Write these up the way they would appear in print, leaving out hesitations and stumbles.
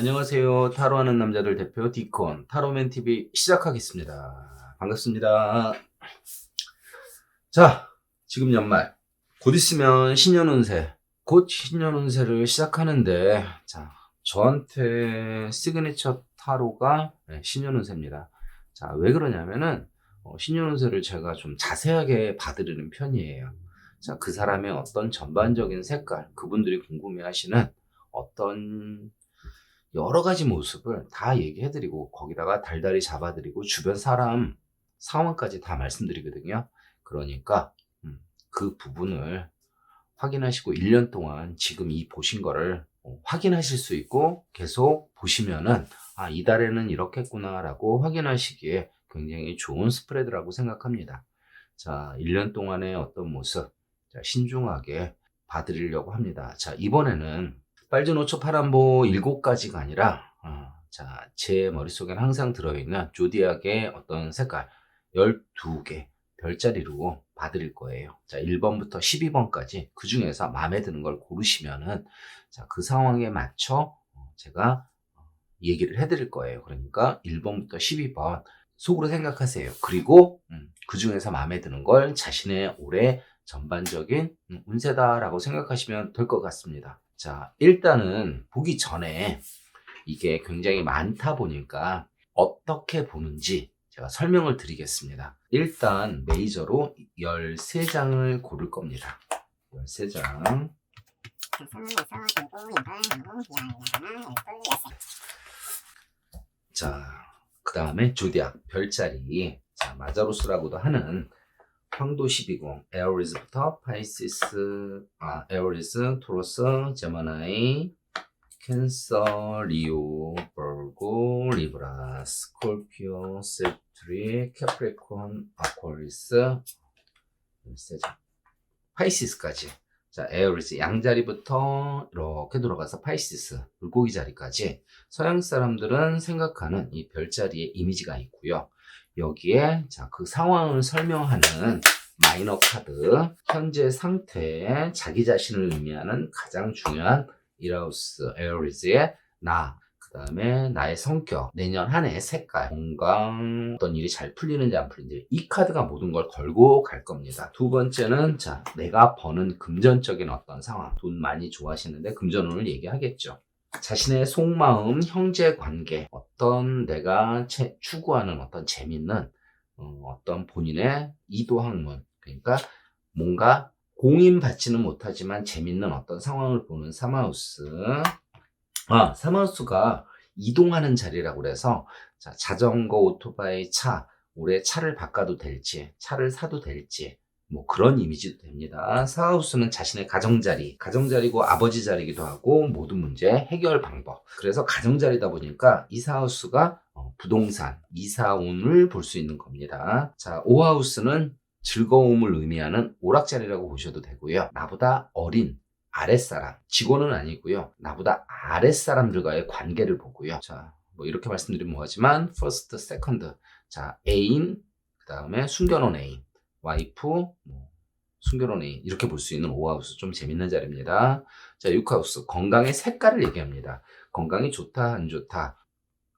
안녕하세요. 타로하는 남자들 대표 디콘 타로맨TV 시작하겠습니다. 반갑습니다. 자, 지금 연말 곧 있으면 신년운세, 곧 신년운세를 시작하는데, 자, 저한테 시그니처 타로가 신년운세입니다. 자, 왜 그러냐면은 신년운세를 제가 좀 자세하게 봐드리는 편이에요. 자, 그 사람의 어떤 전반적인 색깔, 그분들이 궁금해하시는 어떤 여러 가지 모습을 다 얘기해드리고 거기다가 달달이 잡아드리고 주변 사람 상황까지 다 말씀드리거든요. 그러니까 그 부분을 확인하시고 1년 동안 지금 이 보신 거를 확인하실 수 있고 계속 보시면은 이달에는 이렇겠구나 라고 확인하시기에 굉장히 좋은 스프레드라고 생각합니다. 자, 1년 동안의 어떤 모습, 자, 신중하게 봐드리려고 합니다. 자, 이번에는 빨주노초 파란보 7가지가 아니라 자, 제 머릿속에는 항상 들어있는 조디악의 어떤 색깔 12개 별자리로 봐드릴 거예요. 자, 1번부터 12번까지 그 중에서 마음에 드는 걸 고르시면은 자, 그 상황에 맞춰 제가 얘기를 해드릴 거예요. 그러니까 1번부터 12번 속으로 생각하세요. 그리고 그 중에서 마음에 드는 걸 자신의 올해 전반적인 운세다라고 생각하시면 될 것 같습니다. 자, 일단은 보기 전에 이게 굉장히 많다 보니까 어떻게 보는지 제가 설명을 드리겠습니다. 일단 메이저로 13장을 고를 겁니다. 13장. 자, 그 다음에 조디악, 별자리. 자, 마자로스라고도 하는 황도 12궁, 에어리즈부터 파이시스, 에어리즈, 토로스, 제미나이, 캔서, 리오, 버고, 리브라, 스콜피오, 세트리, 캐프리콘, 아쿠아리스, 파이시스까지. 자, 에어리즈 양자리부터 이렇게 돌아가서 파이시스, 물고기 자리까지 서양 사람들은 생각하는 이 별자리의 이미지가 있고요. 여기에 자, 그 상황을 설명하는 마이너 카드, 현재 상태, 자기 자신을 의미하는 가장 중요한 이라우스 에어리즈의 나, 그 다음에 나의 성격, 내년 한 해의 색깔, 건강, 어떤 일이 잘 풀리는지 안 풀리는지 이 카드가 모든 걸 걸고 갈 겁니다. 두 번째는 자, 내가 버는 금전적인 어떤 상황, 돈 많이 좋아하시는데 금전운을 얘기하겠죠. 자신의 속마음, 형제 관계, 어떤 내가 추구하는 어떤 재밌는 어떤 본인의 이도학문, 그러니까 뭔가 공인받지는 못하지만 재밌는 어떤 상황을 보는 사마우스. 사마우스가 이동하는 자리라고 그래서 자, 자전거, 오토바이, 차, 올해 차를 바꿔도 될지, 차를 사도 될지, 뭐 그런 이미지도 됩니다. 사하우스는 자신의 가정자리, 가정자리고 아버지 자리기도 하고 모든 문제 해결 방법. 그래서 가정자리다 보니까 이 사하우스가 부동산, 이사운을 볼 수 있는 겁니다. 자, 오하우스는 즐거움을 의미하는 오락자리라고 보셔도 되고요. 나보다 어린 아랫사람, 직원은 아니고요. 나보다 아랫사람들과의 관계를 보고요. 자, 뭐 이렇게 말씀드리면 뭐하지만 first, second, 자, 애인, 그 다음에 숨겨놓은 애인, 와이프, 숨겨놓은 애인 이렇게 볼 수 있는 5하우스 좀 재밌는 자리입니다. 자, 6하우스 건강의 색깔을 얘기합니다. 건강이 좋다 안 좋다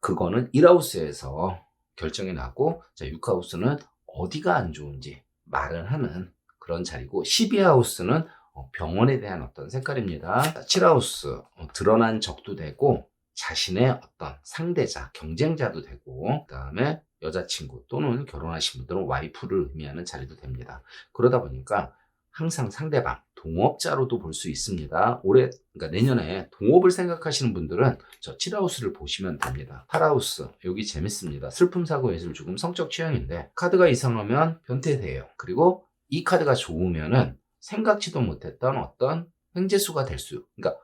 그거는 1하우스에서 결정이 나고 자, 6하우스는 어디가 안 좋은지 말을 하는 그런 자리고 12하우스는 병원에 대한 어떤 색깔입니다. 7하우스 드러난 적도 되고 자신의 어떤 상대자, 경쟁자도 되고 그 다음에 여자친구 또는 결혼하신 분들은 와이프를 의미하는 자리도 됩니다. 그러다 보니까 항상 상대방, 동업자로도 볼 수 있습니다. 올해, 그러니까 내년에 동업을 생각하시는 분들은 저 7하우스를 보시면 됩니다. 8하우스, 여기 재밌습니다. 슬픔, 사고, 예술, 죽음, 성적 취향인데 카드가 이상하면 변태돼요. 그리고 이 카드가 좋으면은 생각지도 못했던 어떤 횡재수가 될 수, 그러니까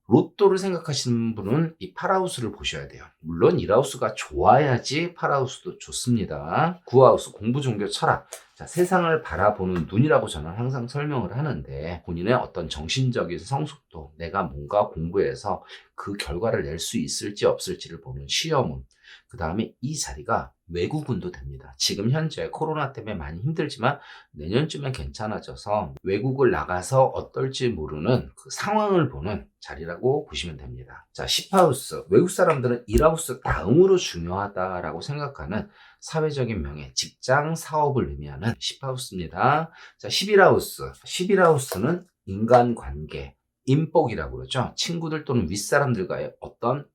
로또를 생각하시는 분은 이 8하우스를 보셔야 돼요. 물론 1하우스가 좋아야지 8하우스도 좋습니다. 9하우스 공부, 종교, 철학. 자, 세상을 바라보는 눈이라고 저는 항상 설명을 하는데 본인의 어떤 정신적인 성숙도, 내가 뭔가 공부해서 그 결과를 낼 수 있을지 없을지를 보는 시험은 그 다음에 이 자리가 외국운도 됩니다. 지금 현재 코로나 때문에 많이 힘들지만 내년쯤엔 괜찮아져서 외국을 나가서 어떨지 모르는 그 상황을 보는 자리라고 보시면 됩니다. 자, 10하우스. 외국 사람들은 1하우스 다음으로 중요하다라고 생각하는 사회적인 명예, 직장, 사업을 의미하는 10하우스입니다. 자, 11하우스. 11하우스는 인간관계, 인복이라고 그러죠. 친구들 또는 윗사람들과의 어떤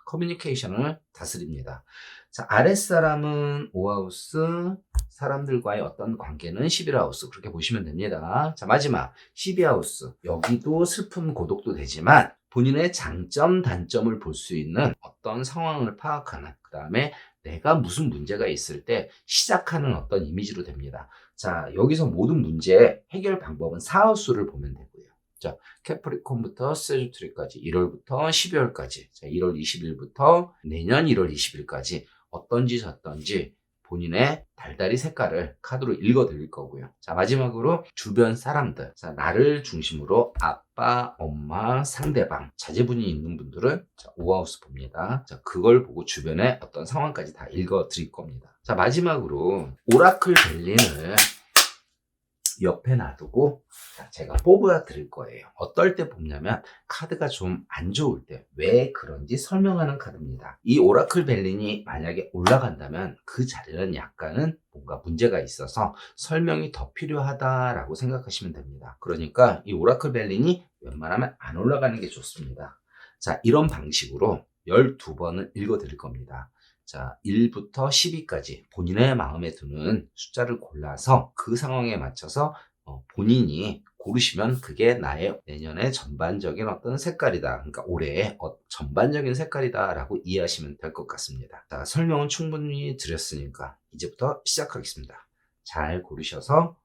커뮤니케이션을 다스립니다. 자, 아랫사람은 5하우스, 사람들과의 어떤 관계는 11하우스. 그렇게 보시면 됩니다. 자, 마지막 12하우스. 여기도 슬픔, 고독도 되지만 본인의 장점, 단점을 볼 수 있는 어떤 상황을 파악하는, 그 다음에 내가 무슨 문제가 있을 때 시작하는 어떤 이미지로 됩니다. 자, 여기서 모든 문제의 해결 방법은 4하우스를 보면 되고요. 자, 캐프리콘부터 세주트리까지 1월부터 12월까지, 자, 1월 20일부터 내년 1월 20일까지 어떤지 저떤지 본인의 달달이 색깔을 카드로 읽어 드릴 거고요. 자, 마지막으로 주변 사람들. 자, 나를 중심으로 아빠, 엄마, 상대방, 자제분이 있는 분들은 자, 5하우스 봅니다. 자, 그걸 보고 주변의 어떤 상황까지 다 읽어 드릴 겁니다. 자, 마지막으로 오라클 벨린을 옆에 놔두고 제가 뽑아 드릴 거예요. 어떨 때 뽑냐면 카드가 좀 안 좋을 때 왜 그런지 설명하는 카드입니다. 이 오라클 벨린이 만약에 올라간다면 그 자리는 약간은 뭔가 문제가 있어서 설명이 더 필요하다라고 생각하시면 됩니다. 그러니까 이 오라클 벨린이 웬만하면 안 올라가는 게 좋습니다. 자, 이런 방식으로 12번을 읽어 드릴 겁니다. 자, 1부터 12까지 본인의 마음에 드는 숫자를 골라서 그 상황에 맞춰서 본인이 고르시면 그게 나의 내년의 전반적인 어떤 색깔이다. 그러니까 올해의 전반적인 색깔이다 라고 이해하시면 될 것 같습니다. 자, 설명은 충분히 드렸으니까 이제부터 시작하겠습니다. 잘 고르셔서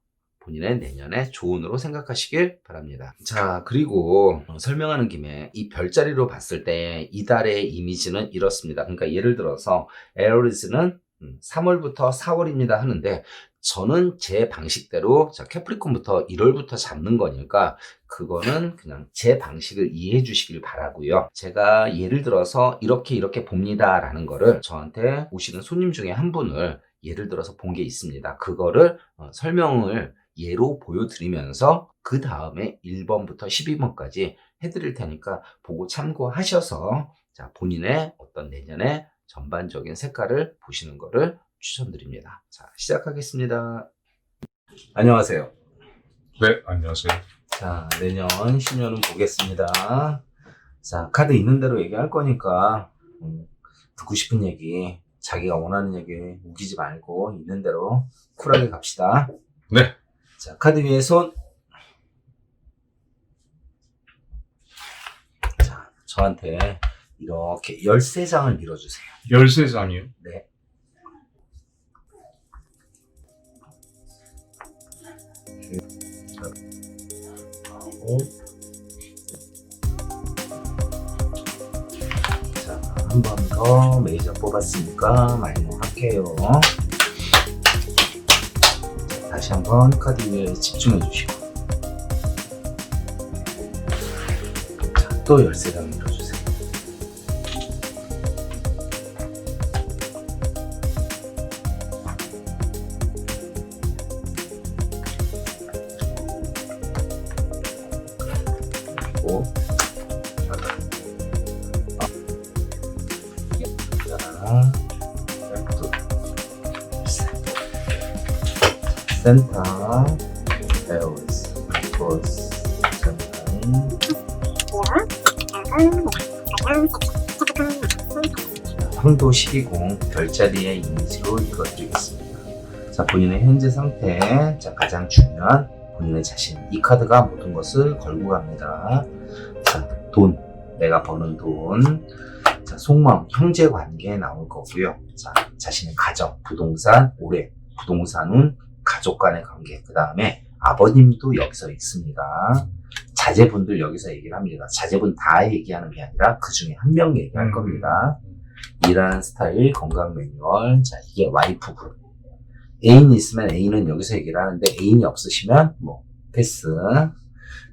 본인의 내년의 조언으로 생각하시길 바랍니다. 자, 그리고 설명하는 김에 이 별자리로 봤을 때 이달의 이미지는 이렇습니다. 그러니까 예를 들어서 에어리즈는 3월부터 4월입니다 하는데 저는 제 방식대로 자, 캐프리콘부터 1월부터 잡는 거니까 그거는 그냥 제 방식을 이해해 주시길 바라고요. 제가 예를 들어서 이렇게 봅니다 라는 거를 저한테 오시는 손님 중에 한 분을 예를 들어서 본 게 있습니다. 그거를 설명을 예로 보여드리면서 그 다음에 1번부터 12번까지 해드릴 테니까 보고 참고하셔서 자, 본인의 어떤 내년의 전반적인 색깔을 보시는 거를 추천드립니다. 자, 시작하겠습니다. 안녕하세요. 네, 안녕하세요. 자, 내년 10년은 보겠습니다. 자, 카드 있는 대로 얘기할 거니까 듣고 싶은 얘기, 자기가 원하는 얘기 우기지 말고 있는 대로 쿨하게 갑시다. 네. 자, 카드 위에 손. 자, 저한테 이렇게 13장을 밀어주세요. 13장이요? 네. 자, 한 번 더 메이저 뽑았으니까 마이너 할게요. 자, 다시 한번 카드 위에 집중해 주시고. 자, 또 13장 밀어주세요. 그리고 센터 에어스 크로스 센터인 황도 12공 별자리의 이미지로 읽어드리겠습니다. 자, 본인의 현재 상태, 자, 가장 중요한 본인의 자신. 이 카드가 모든 것을 걸고 갑니다. 자, 돈, 내가 버는 돈. 자, 속마음, 형제 관계에 나올 거고요. 자, 자신의 가정, 부동산, 올해 부동산은 가족 간의 관계. 그 다음에 아버님도 여기서 있습니다. 자제분들 여기서 얘기를 합니다. 자제분 다 얘기하는 게 아니라 그 중에 한 명 얘기할 겁니다. 일하는 스타일, 건강 매뉴얼. 자, 이게 와이프 그룹. 애인이 있으면 애인은 여기서 얘기를 하는데 애인이 없으시면 뭐 패스.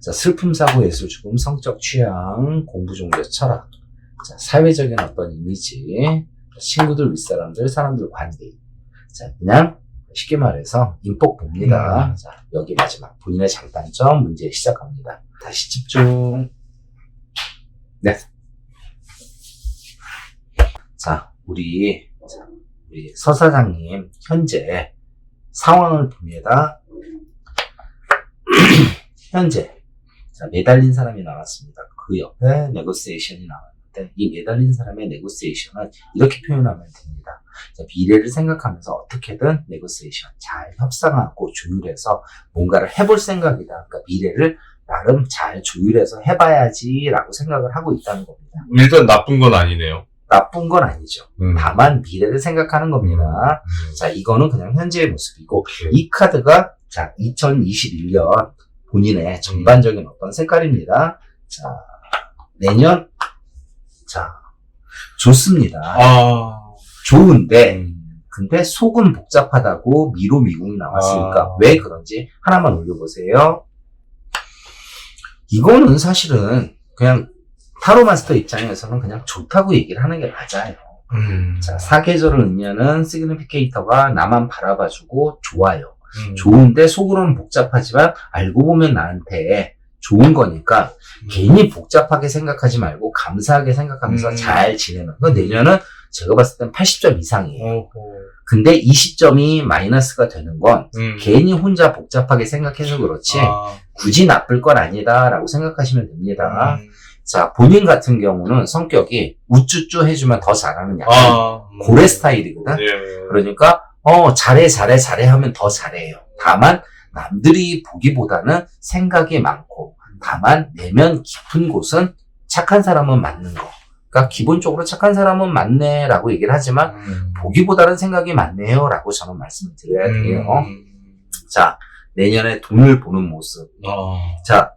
자, 슬픔, 사고, 예술, 죽음, 성적 취향, 공부, 종교, 철학. 자, 사회적인 어떤 이미지. 친구들, 윗사람들, 사람들 관계. 자, 그냥 쉽게 말해서 인복 봅니다. 자, 여기 마지막 본인의 장단점 문제 시작합니다. 다시 집중. 네. 자, 우리 서 사장님 현재 상황을 봅니다. 현재 자, 매달린 사람이 나왔습니다. 그 옆에 네고시에이션이 나왔는데 이 매달린 사람의 네고시에이션은 이렇게 표현하면 됩니다. 자, 미래를 생각하면서 어떻게든 네고시에이션 잘 협상하고 조율해서 뭔가를 해볼 생각이다. 그러니까 미래를 나름 잘 조율해서 해봐야지라고 생각을 하고 있다는 겁니다. 일단 나쁜 건 아니네요. 나쁜 건 아니죠. 다만 미래를 생각하는 겁니다. 자, 이거는 그냥 현재의 모습이고 오케이. 이 카드가 자 2021년 본인의 전반적인 어떤 색깔입니다. 자, 내년 자 좋습니다. 좋은데 근데 속은 복잡하다고 미로미궁이 나왔으니까 왜 그런지 하나만 올려보세요. 이거는 사실은 그냥 타로 마스터 입장에서는 그냥 좋다고 얘기를 하는 게 맞아요. 자, 사계절을 의미하는 시그니피케이터가 나만 바라봐주고 좋아요. 좋은데 속으로는 복잡하지만 알고 보면 나한테 좋은 거니까 괜히 복잡하게 생각하지 말고 감사하게 생각하면서 잘 지내면 그 내년은 제가 봤을 땐 80점 이상이에요. 근데 20점이 마이너스가 되는 건 괜히 혼자 복잡하게 생각해서 그렇지 굳이 나쁠 건 아니다 라고 생각하시면 됩니다. 자, 본인 같은 경우는 성격이 우쭈쭈 해주면 더 잘하는 약간 고래 스타일이거든. 그러니까 잘해 하면 더 잘해요. 다만 남들이 보기보다는 생각이 많고 다만 내면 깊은 곳은 착한 사람은 맞는 거. 그러니까 기본적으로 착한 사람은 맞네 라고 얘기를 하지만 보기보다는 생각이 많네요 라고 저는 말씀을 드려야 돼요. 자, 내년에 돈을 보는 모습. 자,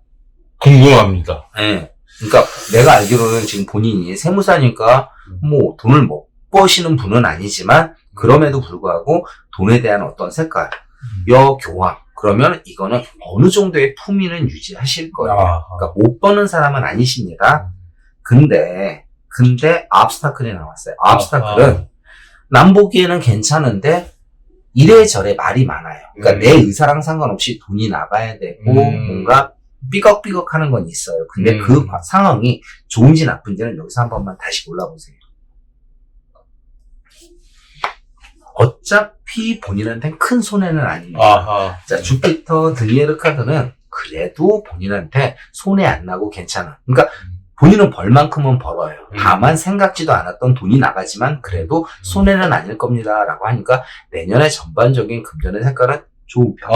궁금합니다. 네. 그러니까 내가 알기로는 지금 본인이 세무사니까 뭐 돈을 못 버시는 분은 아니지만 그럼에도 불구하고 돈에 대한 어떤 색깔, 여교황 그러면 이거는 어느 정도의 품위는 유지하실 거예요. 그러니까 못 버는 사람은 아니십니다. 근데 압스타클이 나왔어요. 압스타클은 남 보기에는 괜찮은데 이래저래 말이 많아요. 그러니까 내 의사랑 상관없이 돈이 나가야 되고 뭔가 삐걱삐걱 하는 건 있어요. 근데 그 상황이 좋은지 나쁜지는 여기서 한 번만 다시 골라보세요. 어차피 본인한테는 큰 손해는 아닙니다. 자, 주피터 드리에르 카드는 그래도 본인한테 손해 안 나고 괜찮아. 그러니까 본인은 벌만큼은 벌어요. 다만 생각지도 않았던 돈이 나가지만 그래도 손해는 아닐 겁니다. 라고 하니까 내년에 전반적인 금전의 색깔은 좋은 편.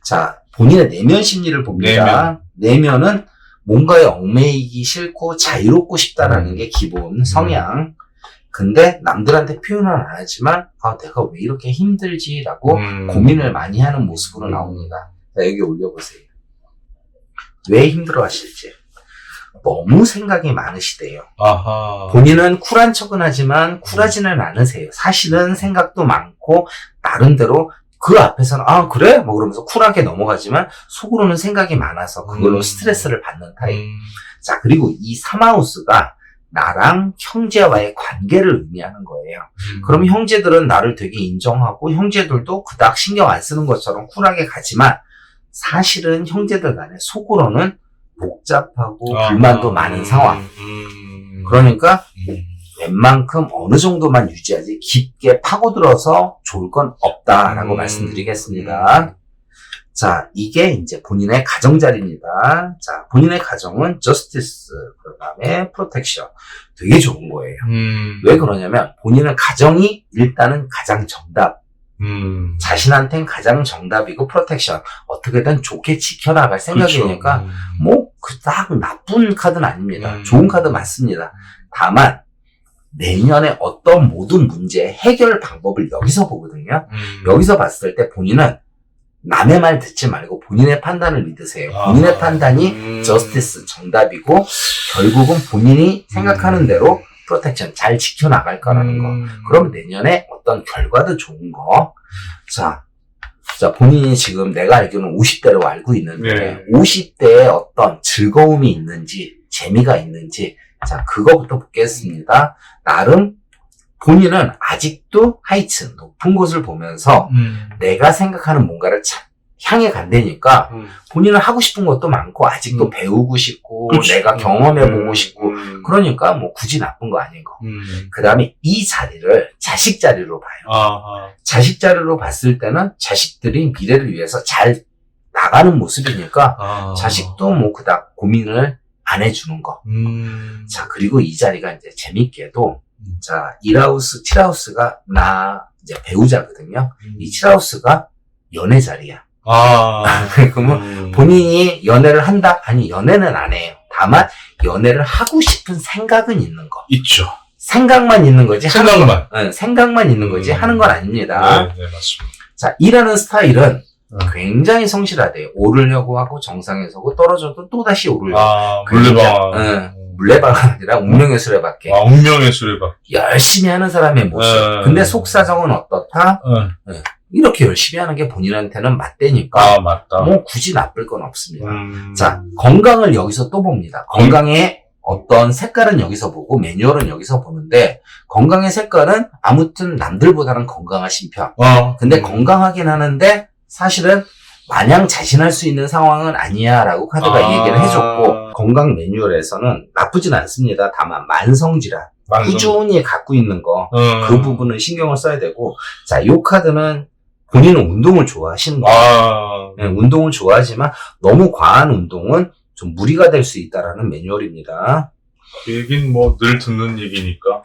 자, 본인의 내면 심리를 봅니다. 내면은 뭔가에 얽매이기 싫고 자유롭고 싶다라는 게 기본 성향. 근데 남들한테 표현은 안 하지만 내가 왜 이렇게 힘들지라고 고민을 많이 하는 모습으로 나옵니다. 자, 여기 올려보세요. 왜 힘들어 하실지. 너무 생각이 많으시대요. 본인은 쿨한 척은 하지만 쿨하지는 않으세요. 사실은 생각도 많고 나름대로 그 앞에서는 그래? 뭐 그러면서 쿨하게 넘어가지만 속으로는 생각이 많아서 그걸로 스트레스를 받는 타입. 자, 그리고 이 사마우스가 나랑 형제와의 관계를 의미하는 거예요. 그럼 형제들은 나를 되게 인정하고 형제들도 그닥 신경 안 쓰는 것처럼 쿨하게 가지만 사실은 형제들 간에 속으로는 복잡하고 불만도 많은 상황. 그러니까 웬만큼 어느 정도만 유지하지 깊게 파고들어서 좋을 건 없다라고 말씀드리겠습니다. 자, 이게 이제 본인의 가정자리입니다. 자, 본인의 가정은 저스티스, 그 다음에 프로텍션. 되게 좋은 거예요. 왜 그러냐면 본인은 가정이 일단은 가장 정답. 자신한텐 가장 정답이고 프로텍션. 어떻게든 좋게 지켜나갈 생각이니까 뭐 그닥 나쁜 카드는 아닙니다. 좋은 카드 맞습니다. 다만 내년에 어떤 모든 문제의 해결 방법을 여기서 보거든요. 여기서 봤을 때 본인은 남의 말 듣지 말고 본인의 판단을 믿으세요. 본인의 판단이 저스티스 정답이고 결국은 본인이 생각하는 대로 프로텍션 잘 지켜나갈 거라는 거. 그러면 내년에 어떤 결과도 좋은 거. 자, 본인이 지금 내가 알기로는 50대로 알고 있는데 50대에 어떤 즐거움이 있는지 재미가 있는지 자, 그거부터 보겠습니다. 나름 본인은 아직도 하이츠, 높은 곳을 보면서 내가 생각하는 뭔가를 향해 간다니까 본인은 하고 싶은 것도 많고 아직도 배우고 싶고 그치. 내가 경험해보고 싶고 그러니까 뭐 굳이 나쁜 거 아닌 거. 그 다음에 이 자리를 자식 자리로 봐요. 자식 자리로 봤을 때는 자식들이 미래를 위해서 잘 나가는 모습이니까 자식도 뭐 그닥 고민을 안 해주는 거. 자, 그리고 이 자리가 이제 재밌게도 자, 1하우스, 7하우스가 나 이제 배우자거든요. 이 7하우스가 연애 자리야. 그러면 본인이 연애를 한다? 아니, 연애는 안 해요. 다만 연애를 하고 싶은 생각은 있는 거. 있죠. 생각만 있는 거지. 생각만. 생각만 있는 거지. 하는 건 아닙니다. 네, 맞습니다. 자, 일하는 스타일은 굉장히 성실하대요. 오르려고 하고 정상에 서고 떨어져도 또다시 오르려고. 물레방아. 물레방아가 아니라 운명의 수레바퀴. 운명의 수레바퀴. 열심히 하는 사람의 모습. 근데 속사정은 어떻다? 이렇게 열심히 하는 게 본인한테는 맞대니까. 맞다. 뭐 굳이 나쁠 건 없습니다. 자, 건강을 여기서 또 봅니다. 건강의 어떤 색깔은 여기서 보고 매뉴얼은 여기서 보는데 건강의 색깔은 아무튼 남들보다는 건강하신 편. 근데 건강하긴 하는데 사실은 마냥 자신할 수 있는 상황은 아니야 라고 카드가 얘기를 해줬고 건강 매뉴얼에서는 나쁘진 않습니다. 다만 만성질환 꾸준히 갖고 있는 거 그 부분은 신경을 써야 되고 자, 요 카드는 본인은 운동을 좋아하시는 거예요. 네, 운동을 좋아하지만 너무 과한 운동은 좀 무리가 될 수 있다라는 매뉴얼입니다. 그 얘기는 뭐 늘 듣는 얘기니까.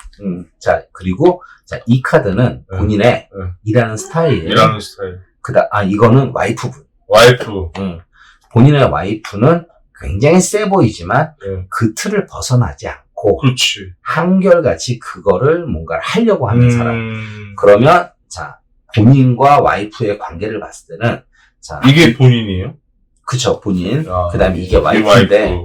자, 그리고 자, 이 카드는 본인의 일하는 스타일이에요. 일하는 스타일. 이거는 와이프분. 와이프. 본인의 와이프는 굉장히 세 보이지만 그 틀을 벗어나지 않고 그렇지. 한결같이 그거를 뭔가를 하려고 하는 사람. 그러면 자, 본인과 와이프의 관계를 봤을 때는 자, 이게 본인이에요? 그쵸, 본인. 그 다음에 이게 와이프인데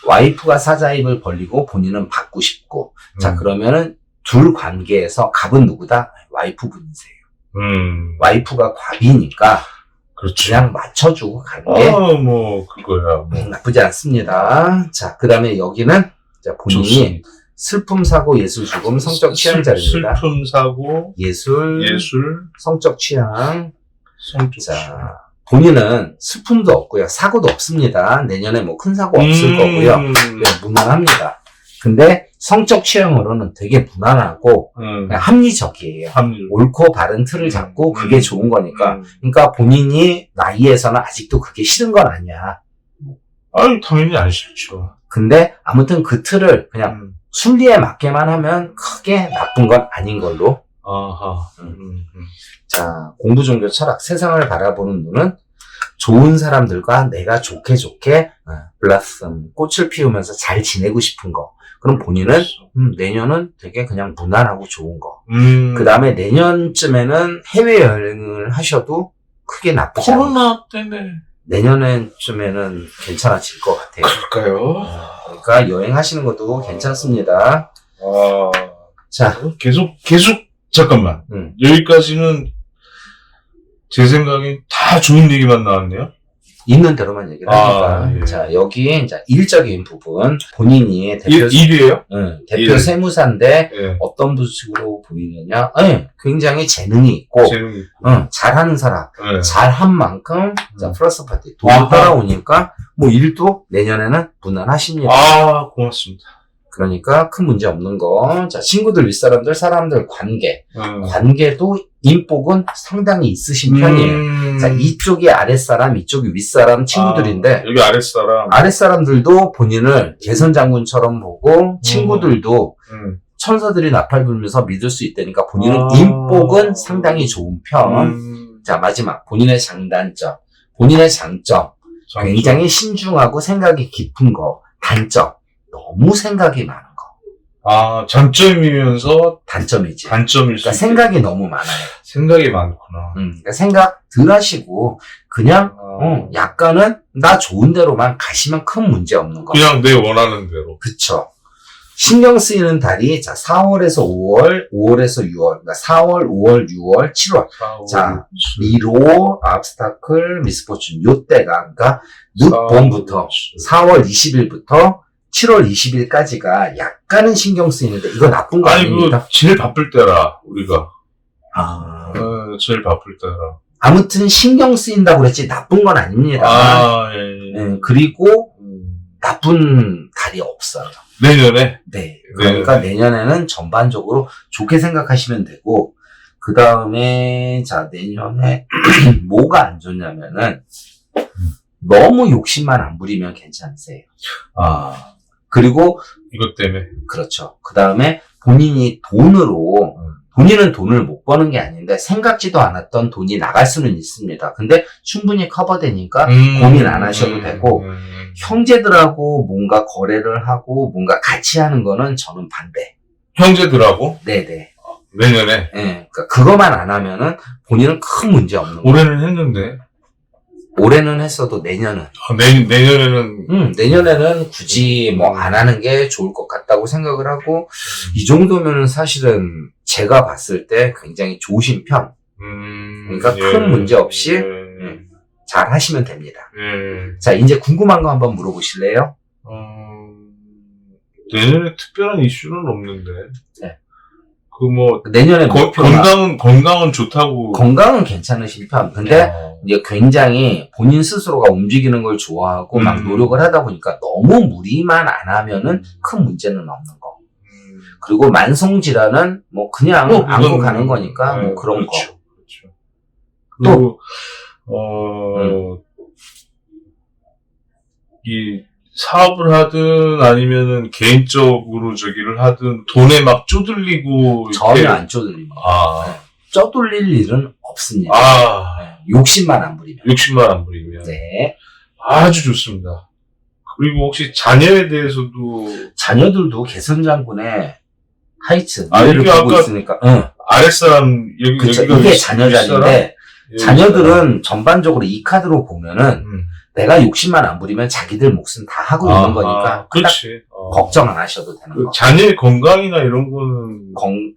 와이프가 사자입을 벌리고 본인은 받고 싶고 자, 그러면은 둘 관계에서 갑은 누구다? 와이프분이세요. 와이프가 갑이니까 그렇지. 그냥 맞춰주고 가는 게 뭐 그거야. 나쁘지 않습니다. 자, 그 다음에 여기는 자, 본인이 좋습니다. 슬픔, 사고, 예술, 죽음, 성적 취향 자리입니다. 슬픔, 사고, 예술, 성적 취향. 자, 본인은 슬픔도 없고요. 사고도 없습니다. 내년에 뭐 큰 사고 없을 거고요. 무난합니다. 근데 성적 취향으로는 되게 무난하고 그냥 합리적이에요. 옳고 바른 틀을 잡고 그게 좋은 거니까. 그러니까 본인이 나이에서는 아직도 그게 싫은 건 아니야. 당연히 안 싫죠. 근데 아무튼 그 틀을 그냥 순리에 맞게만 하면 크게 나쁜 건 아닌 걸로. 자, 공부, 종교, 철학, 세상을 바라보는 눈은 좋은 사람들과 내가 좋게 블라썸, 꽃을 피우면서 잘 지내고 싶은 거. 그럼 본인은 내년은 되게 그냥 무난하고 좋은 거. 그 다음에 내년쯤에는 해외여행을 하셔도 크게 나쁘지 않아요. 코로나 때문에. 내년쯤에는 괜찮아질 것 같아요. 그럴까요? 그러니까 여행하시는 것도 괜찮습니다. 자, 계속 잠깐만. 여기까지는 제 생각엔 다 좋은 얘기만 나왔네요. 있는 대로만 얘기를 하니까. 예. 자, 여기 이제 일적인 부분, 본인이 대표 일이에요? 대표 세무사인데 어떤 부식으로 보이느냐? 굉장히 재능이 있고, 잘하는 사람, 잘한 만큼 자, 플러스 파티 돈이 따라오니까 뭐 일도 내년에는 무난하십니다. 고맙습니다. 그러니까 큰 문제 없는 거. 자, 친구들, 윗사람들, 사람들 관계. 관계도 인복은 상당히 있으신 편이에요. 자, 이쪽이 아랫사람, 이쪽이 윗사람 친구들인데. 여기 아랫사람. 아랫사람들도 본인을 개선장군처럼 보고, 친구들도 천사들이 나팔 불면서 믿을 수 있다니까 본인은 인복은 상당히 좋은 편. 자, 마지막. 본인의 장단점. 본인의 장점. 굉장히 신중하고 생각이 깊은 거. 단점. 너무 생각이 많은 거. 장점이면서 단점이지. 단점일 수 그러니까 생각이 너무 많아요. 생각이 많구나. 그러니까 생각 덜 하시고 그냥 약간은 나 좋은 대로만 가시면 큰 문제 없는 거. 그냥 내 원하는 대로. 그쵸. 신경 쓰이는 달이 자 4월에서 5월, 5월에서 6월, 그러니까 4월, 5월, 6월, 7월. 자, 미로, 압스타클, 미스포춘 요때가 그러니까 늦봄부터 4월 20일부터 7월 20일까지가 약간은 신경 쓰이는데 이거 나쁜 거 아니, 아닙니다. 제일 바쁠 때라, 우리가. 아, 제일 바쁠 때라. 아무튼 신경 쓰인다고 그랬지 나쁜 건 아닙니다. 아, 예. 그리고 나쁜 달이 없어요. 내년에? 네. 그러니까 내년에는 전반적으로 좋게 생각하시면 되고, 그 다음에, 자, 내년에 뭐가 안 좋냐면은, 너무 욕심만 안 부리면 괜찮으세요. 아, 그리고, 이것 때문에. 그렇죠. 그 다음에 본인이 본인은 돈을 못 버는 게 아닌데, 생각지도 않았던 돈이 나갈 수는 있습니다. 근데 충분히 커버되니까 고민 안 하셔도 되고, 형제들하고 뭔가 거래를 하고 뭔가 같이 하는 거는 저는 반대. 형제들하고? 네네. 내년에? 네, 그러니까 그거만 안 하면은 본인은 큰 문제 없는 거예요. 올해는 했는데. 올해는 했어도 내년은. 내년에는. 내년에는 굳이 뭐 안 하는 게 좋을 것 같다고 생각을 하고, 이 정도면은 사실은 제가 봤을 때 굉장히 좋으신 편. 그러니까 큰 문제 없이 잘 하시면 됩니다. 자, 이제 궁금한 거 한번 물어보실래요? 내년에 특별한 이슈는 없는데. 네. 내년에 목표가 건강은 좋다고. 건강은 괜찮으신 편. 근데 이제 굉장히 본인 스스로가 움직이는 걸 좋아하고 막 노력을 하다 보니까 너무 무리만 안 하면은 큰 문제는 없는 거. 그리고 만성 질환은 뭐 그냥 안고 가는 거니까 뭐 그런 그렇죠. 거. 그렇죠. 이 사업을 하든 아니면은 개인적으로 저기를 하든 돈에 막 쪼들리고 전혀 안 쪼들립니다. 아. 쪼들릴 일은 없습니다. 욕심만 안 부리면. 욕심만 안 부리면. 네. 아주 좋습니다. 그리고 혹시 자녀에 대해서도. 자녀들도 개선장군의 하이츠. 여기 보고 있으니까. 아랫사람, 그쵸. 여기가 이게 자녀 자리인데, 자녀들은 전반적으로 이 카드로 보면은, 내가 욕심만 안 부리면 자기들 목숨 다 하고 있는 거니까. 그렇지. 걱정 안 하셔도 되는 거. 자녀의 건강이나 이런 거는.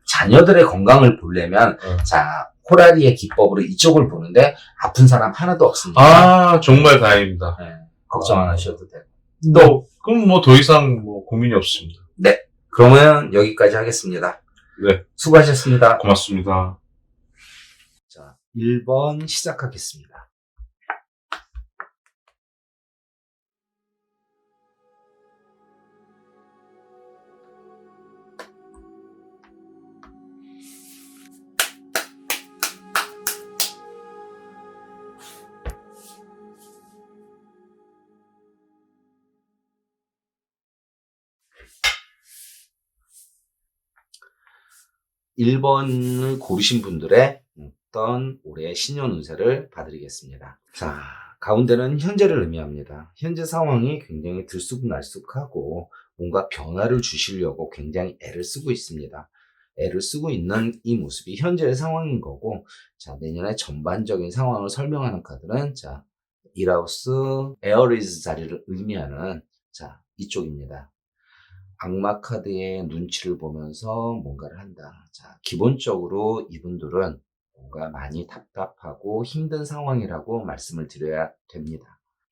자녀들의 건강을 보려면, 자, 호라리의 기법으로 이쪽을 보는데, 아픈 사람 하나도 없습니다. 정말 다행입니다. 네, 걱정 안 하셔도 되고. 그럼 더 이상 고민이 없습니다. 네. 그러면 여기까지 하겠습니다. 네. 수고하셨습니다. 고맙습니다. 자, 1번 시작하겠습니다. 일 번을 고르신 분들의 어떤 올해 신년 운세를 봐드리겠습니다. 자, 가운데는 현재를 의미합니다. 현재 상황이 굉장히 들쑥날쑥하고 뭔가 변화를 주시려고 굉장히 애를 쓰고 있습니다. 애를 쓰고 있는 이 모습이 현재의 상황인 거고, 자, 내년에 전반적인 상황을 설명하는 카드는, 자, 일하우스 에어리즈 자리를 의미하는, 자, 이쪽입니다. 악마 카드의 눈치를 보면서 뭔가를 한다. 자, 기본적으로 이분들은 뭔가 많이 답답하고 힘든 상황이라고 말씀을 드려야 됩니다.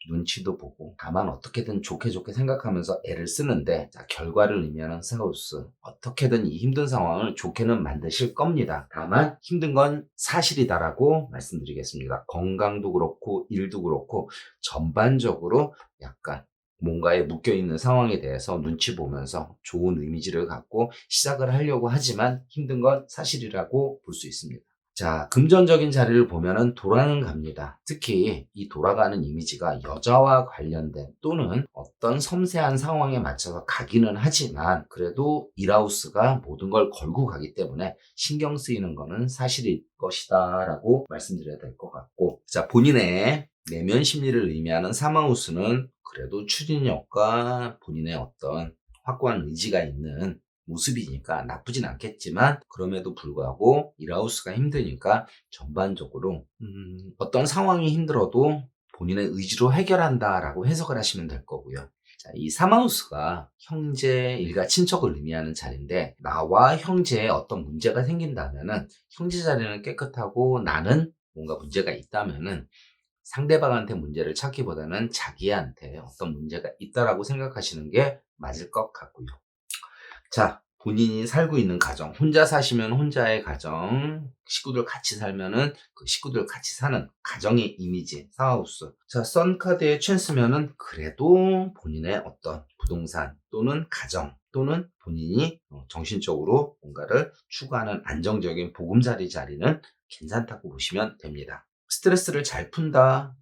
눈치도 보고, 다만 어떻게든 좋게 생각하면서 애를 쓰는데, 자, 결과를 의미하는 사우스. 어떻게든 이 힘든 상황을 좋게는 만드실 겁니다. 다만 힘든 건 사실이다라고 말씀드리겠습니다. 건강도 그렇고 일도 그렇고 전반적으로 약간 뭔가에 묶여있는 상황에 대해서 눈치 보면서 좋은 이미지를 갖고 시작을 하려고 하지만 힘든 건 사실이라고 볼 수 있습니다. 자, 금전적인 자리를 보면은 돌아는 갑니다. 특히 이 돌아가는 이미지가 여자와 관련된 또는 어떤 섬세한 상황에 맞춰서 가기는 하지만 그래도 일하우스가 모든 걸 걸고 가기 때문에 신경 쓰이는 거는 사실일 것이다 라고 말씀드려야 될 것 같고, 자, 본인의 내면 심리를 의미하는 사마우스는 그래도 추진력과 본인의 어떤 확고한 의지가 있는 모습이니까 나쁘진 않겠지만, 그럼에도 불구하고 일하우스가 힘드니까 전반적으로 어떤 상황이 힘들어도 본인의 의지로 해결한다라고 해석을 하시면 될 거고요. 자, 이 사마우스가 형제, 일가, 친척을 의미하는 자리인데, 나와 형제에 어떤 문제가 생긴다면은 형제 자리는 깨끗하고 나는 뭔가 문제가 있다면은 상대방한테 문제를 찾기보다는 자기한테 어떤 문제가 있다라고 생각하시는 게 맞을 것 같고요. 자, 본인이 살고 있는 가정, 혼자 사시면 혼자의 가정, 식구들 같이 살면은 그 식구들 같이 사는 가정의 이미지, 사하우스. 자, 썬카드의 찬스면은 그래도 본인의 어떤 부동산 또는 가정 또는 본인이 정신적으로 뭔가를 추구하는 안정적인 보금자리 자리는 괜찮다고 보시면 됩니다. 스트레스를 잘 푼다,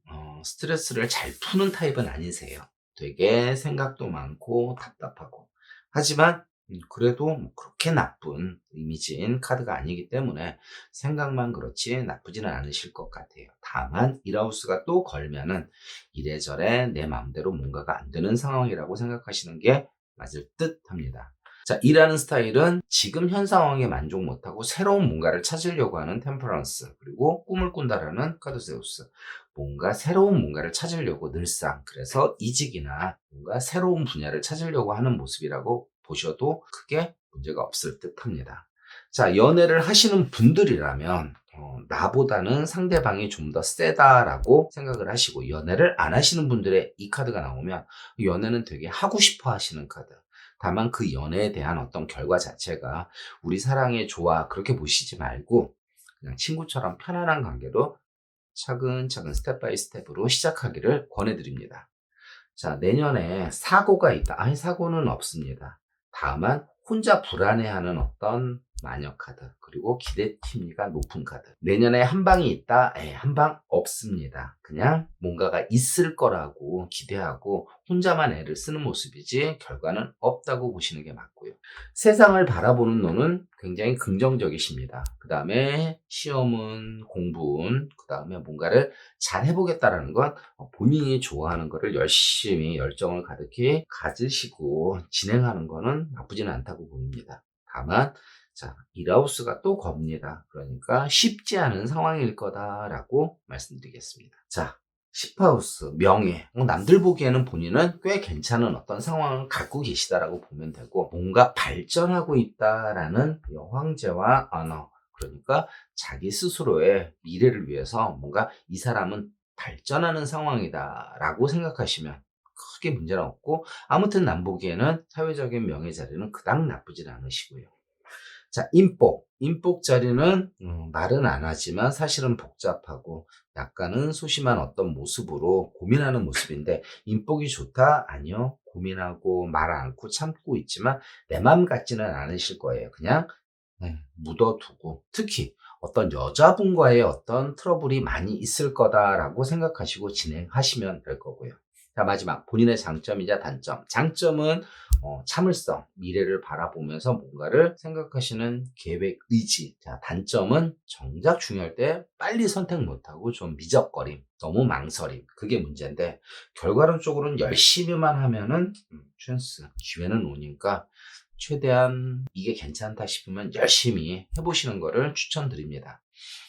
스트레스를 잘 푸는 타입은 아니세요. 되게 생각도 많고 답답하고. 하지만 그래도 뭐 그렇게 나쁜 이미지인 카드가 아니기 때문에 생각만 그렇지 나쁘지는 않으실 것 같아요. 다만 일하우스가 또 걸면은 이래저래 내 마음대로 뭔가가 안 되는 상황이라고 생각하시는 게 맞을 듯 합니다. 자, 일하는 스타일은 지금 현 상황에 만족 못하고 새로운 뭔가를 찾으려고 하는 템퍼런스, 그리고 꿈을 꾼다라는 카드세우스. 뭔가 새로운 뭔가를 찾으려고 늘상, 그래서 이직이나 뭔가 새로운 분야를 찾으려고 하는 모습이라고 보셔도 크게 문제가 없을 듯 합니다. 자, 연애를 하시는 분들이라면 나보다는 상대방이 좀 더 세다라고 생각을 하시고, 연애를 안 하시는 분들의 이 카드가 나오면 연애는 되게 하고 싶어 하시는 카드. 다만 그 연애에 대한 어떤 결과 자체가 우리 사랑에 좋아 그렇게 보시지 말고 그냥 친구처럼 편안한 관계로 차근차근 스텝 바이 스텝으로 시작하기를 권해드립니다. 자, 내년에 사고가 있다. 아니, 사고는 없습니다. 다만 혼자 불안해하는 어떤 마녀 카드, 그리고 기대심리가 높은 카드. 내년에 한 방이 있다. 한 방 없습니다. 그냥 뭔가가 있을 거라고 기대하고 혼자만 애를 쓰는 모습이지 결과는 없다고 보시는 게 맞고요. 세상을 바라보는 눈은 굉장히 긍정적이십니다. 그 다음에 시험은, 공부는, 그 다음에 뭔가를 잘 해보겠다라는 건 본인이 좋아하는 거를 열심히 열정을 가득히 가지시고 진행하는 거는 나쁘지는 않다고 보입니다. 다만 자, 일하우스가 또 겁니다. 그러니까 쉽지 않은 상황일 거다라고 말씀드리겠습니다. 자, 10하우스 명예. 남들 보기에는 본인은 꽤 괜찮은 어떤 상황을 갖고 계시다라고 보면 되고, 뭔가 발전하고 있다라는 황제와 언어, 그러니까 자기 스스로의 미래를 위해서 뭔가 이 사람은 발전하는 상황이다라고 생각하시면 크게 문제는 없고, 아무튼 남 보기에는 사회적인 명예 자리는 그닥 나쁘진 않으시고요. 자, 인복. 인복 자리는 말은 안 하지만 사실은 복잡하고 약간은 소심한 어떤 모습으로 고민하는 모습인데, 인복이 좋다? 아니요. 고민하고 말 않고 참고 있지만 내 마음 같지는 않으실 거예요. 그냥 묻어두고, 특히 어떤 여자분과의 어떤 트러블이 많이 있을 거다라고 생각하시고 진행하시면 될 거고요. 자, 마지막 본인의 장점이자 단점. 장점은 참을성, 미래를 바라보면서 뭔가를 생각하시는 계획, 의지. 자, 단점은 정작 중요할 때 빨리 선택 못하고 좀 미적거림, 너무 망설임. 그게 문제인데, 결과론적으로는 열심히만 하면은 찬스, 기회는 오니까 최대한 이게 괜찮다 싶으면 열심히 해보시는 거를 추천드립니다.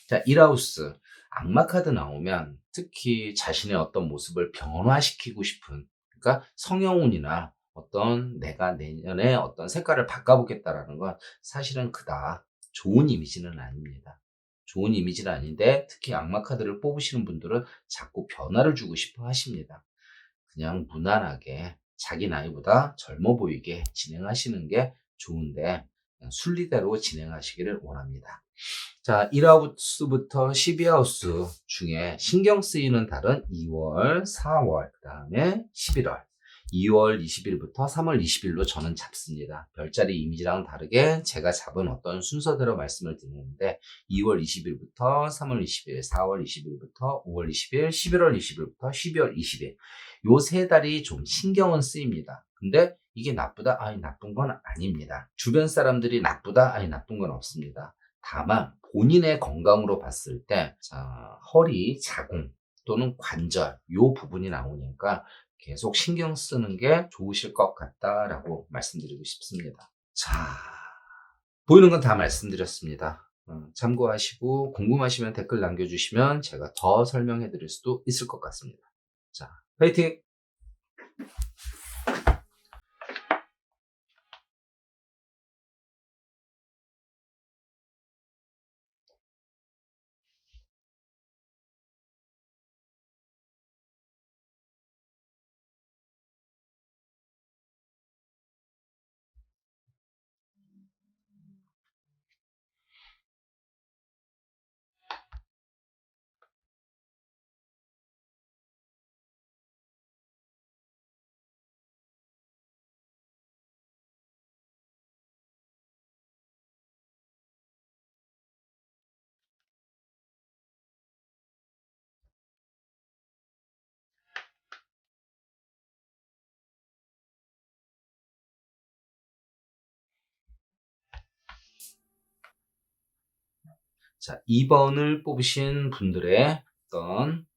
자, 일하우스. 악마 카드 나오면 특히 자신의 어떤 모습을 변화시키고 싶은, 그러니까 성형운이나 어떤 내가 내년에 어떤 색깔을 바꿔보겠다라는 건 사실은 그닥 좋은 이미지는 아닙니다. 좋은 이미지는 아닌데, 특히 악마 카드를 뽑으시는 분들은 자꾸 변화를 주고 싶어 하십니다. 그냥 무난하게 자기 나이보다 젊어 보이게 진행하시는 게 좋은데, 그냥 순리대로 진행하시기를 원합니다. 자, 1하우스부터 12하우스 중에 신경 쓰이는 달은 2월, 4월, 그 다음에 11월. 2월 20일부터 3월 20일로 저는 잡습니다. 별자리 이미지랑 다르게 제가 잡은 어떤 순서대로 말씀을 드리는데, 2월 20일부터 3월 20일, 4월 20일부터 5월 20일, 11월 20일부터 12월 20일. 요 세 달이 좀 신경은 쓰입니다. 근데 이게 나쁘다? 아니, 나쁜 건 아닙니다. 주변 사람들이 나쁘다? 아니, 나쁜 건 없습니다. 다만 본인의 건강으로 봤을 때, 자, 허리, 자궁 또는 관절 요 부분이 나오니까 계속 신경 쓰는 게 좋으실 것 같다라고 말씀드리고 싶습니다. 자, 보이는 건 다 말씀드렸습니다. 참고하시고 궁금하시면 댓글 남겨주시면 제가 더 설명해 드릴 수도 있을 것 같습니다. 자, 화이팅! 자, 2번을 뽑으신 분들의 어떤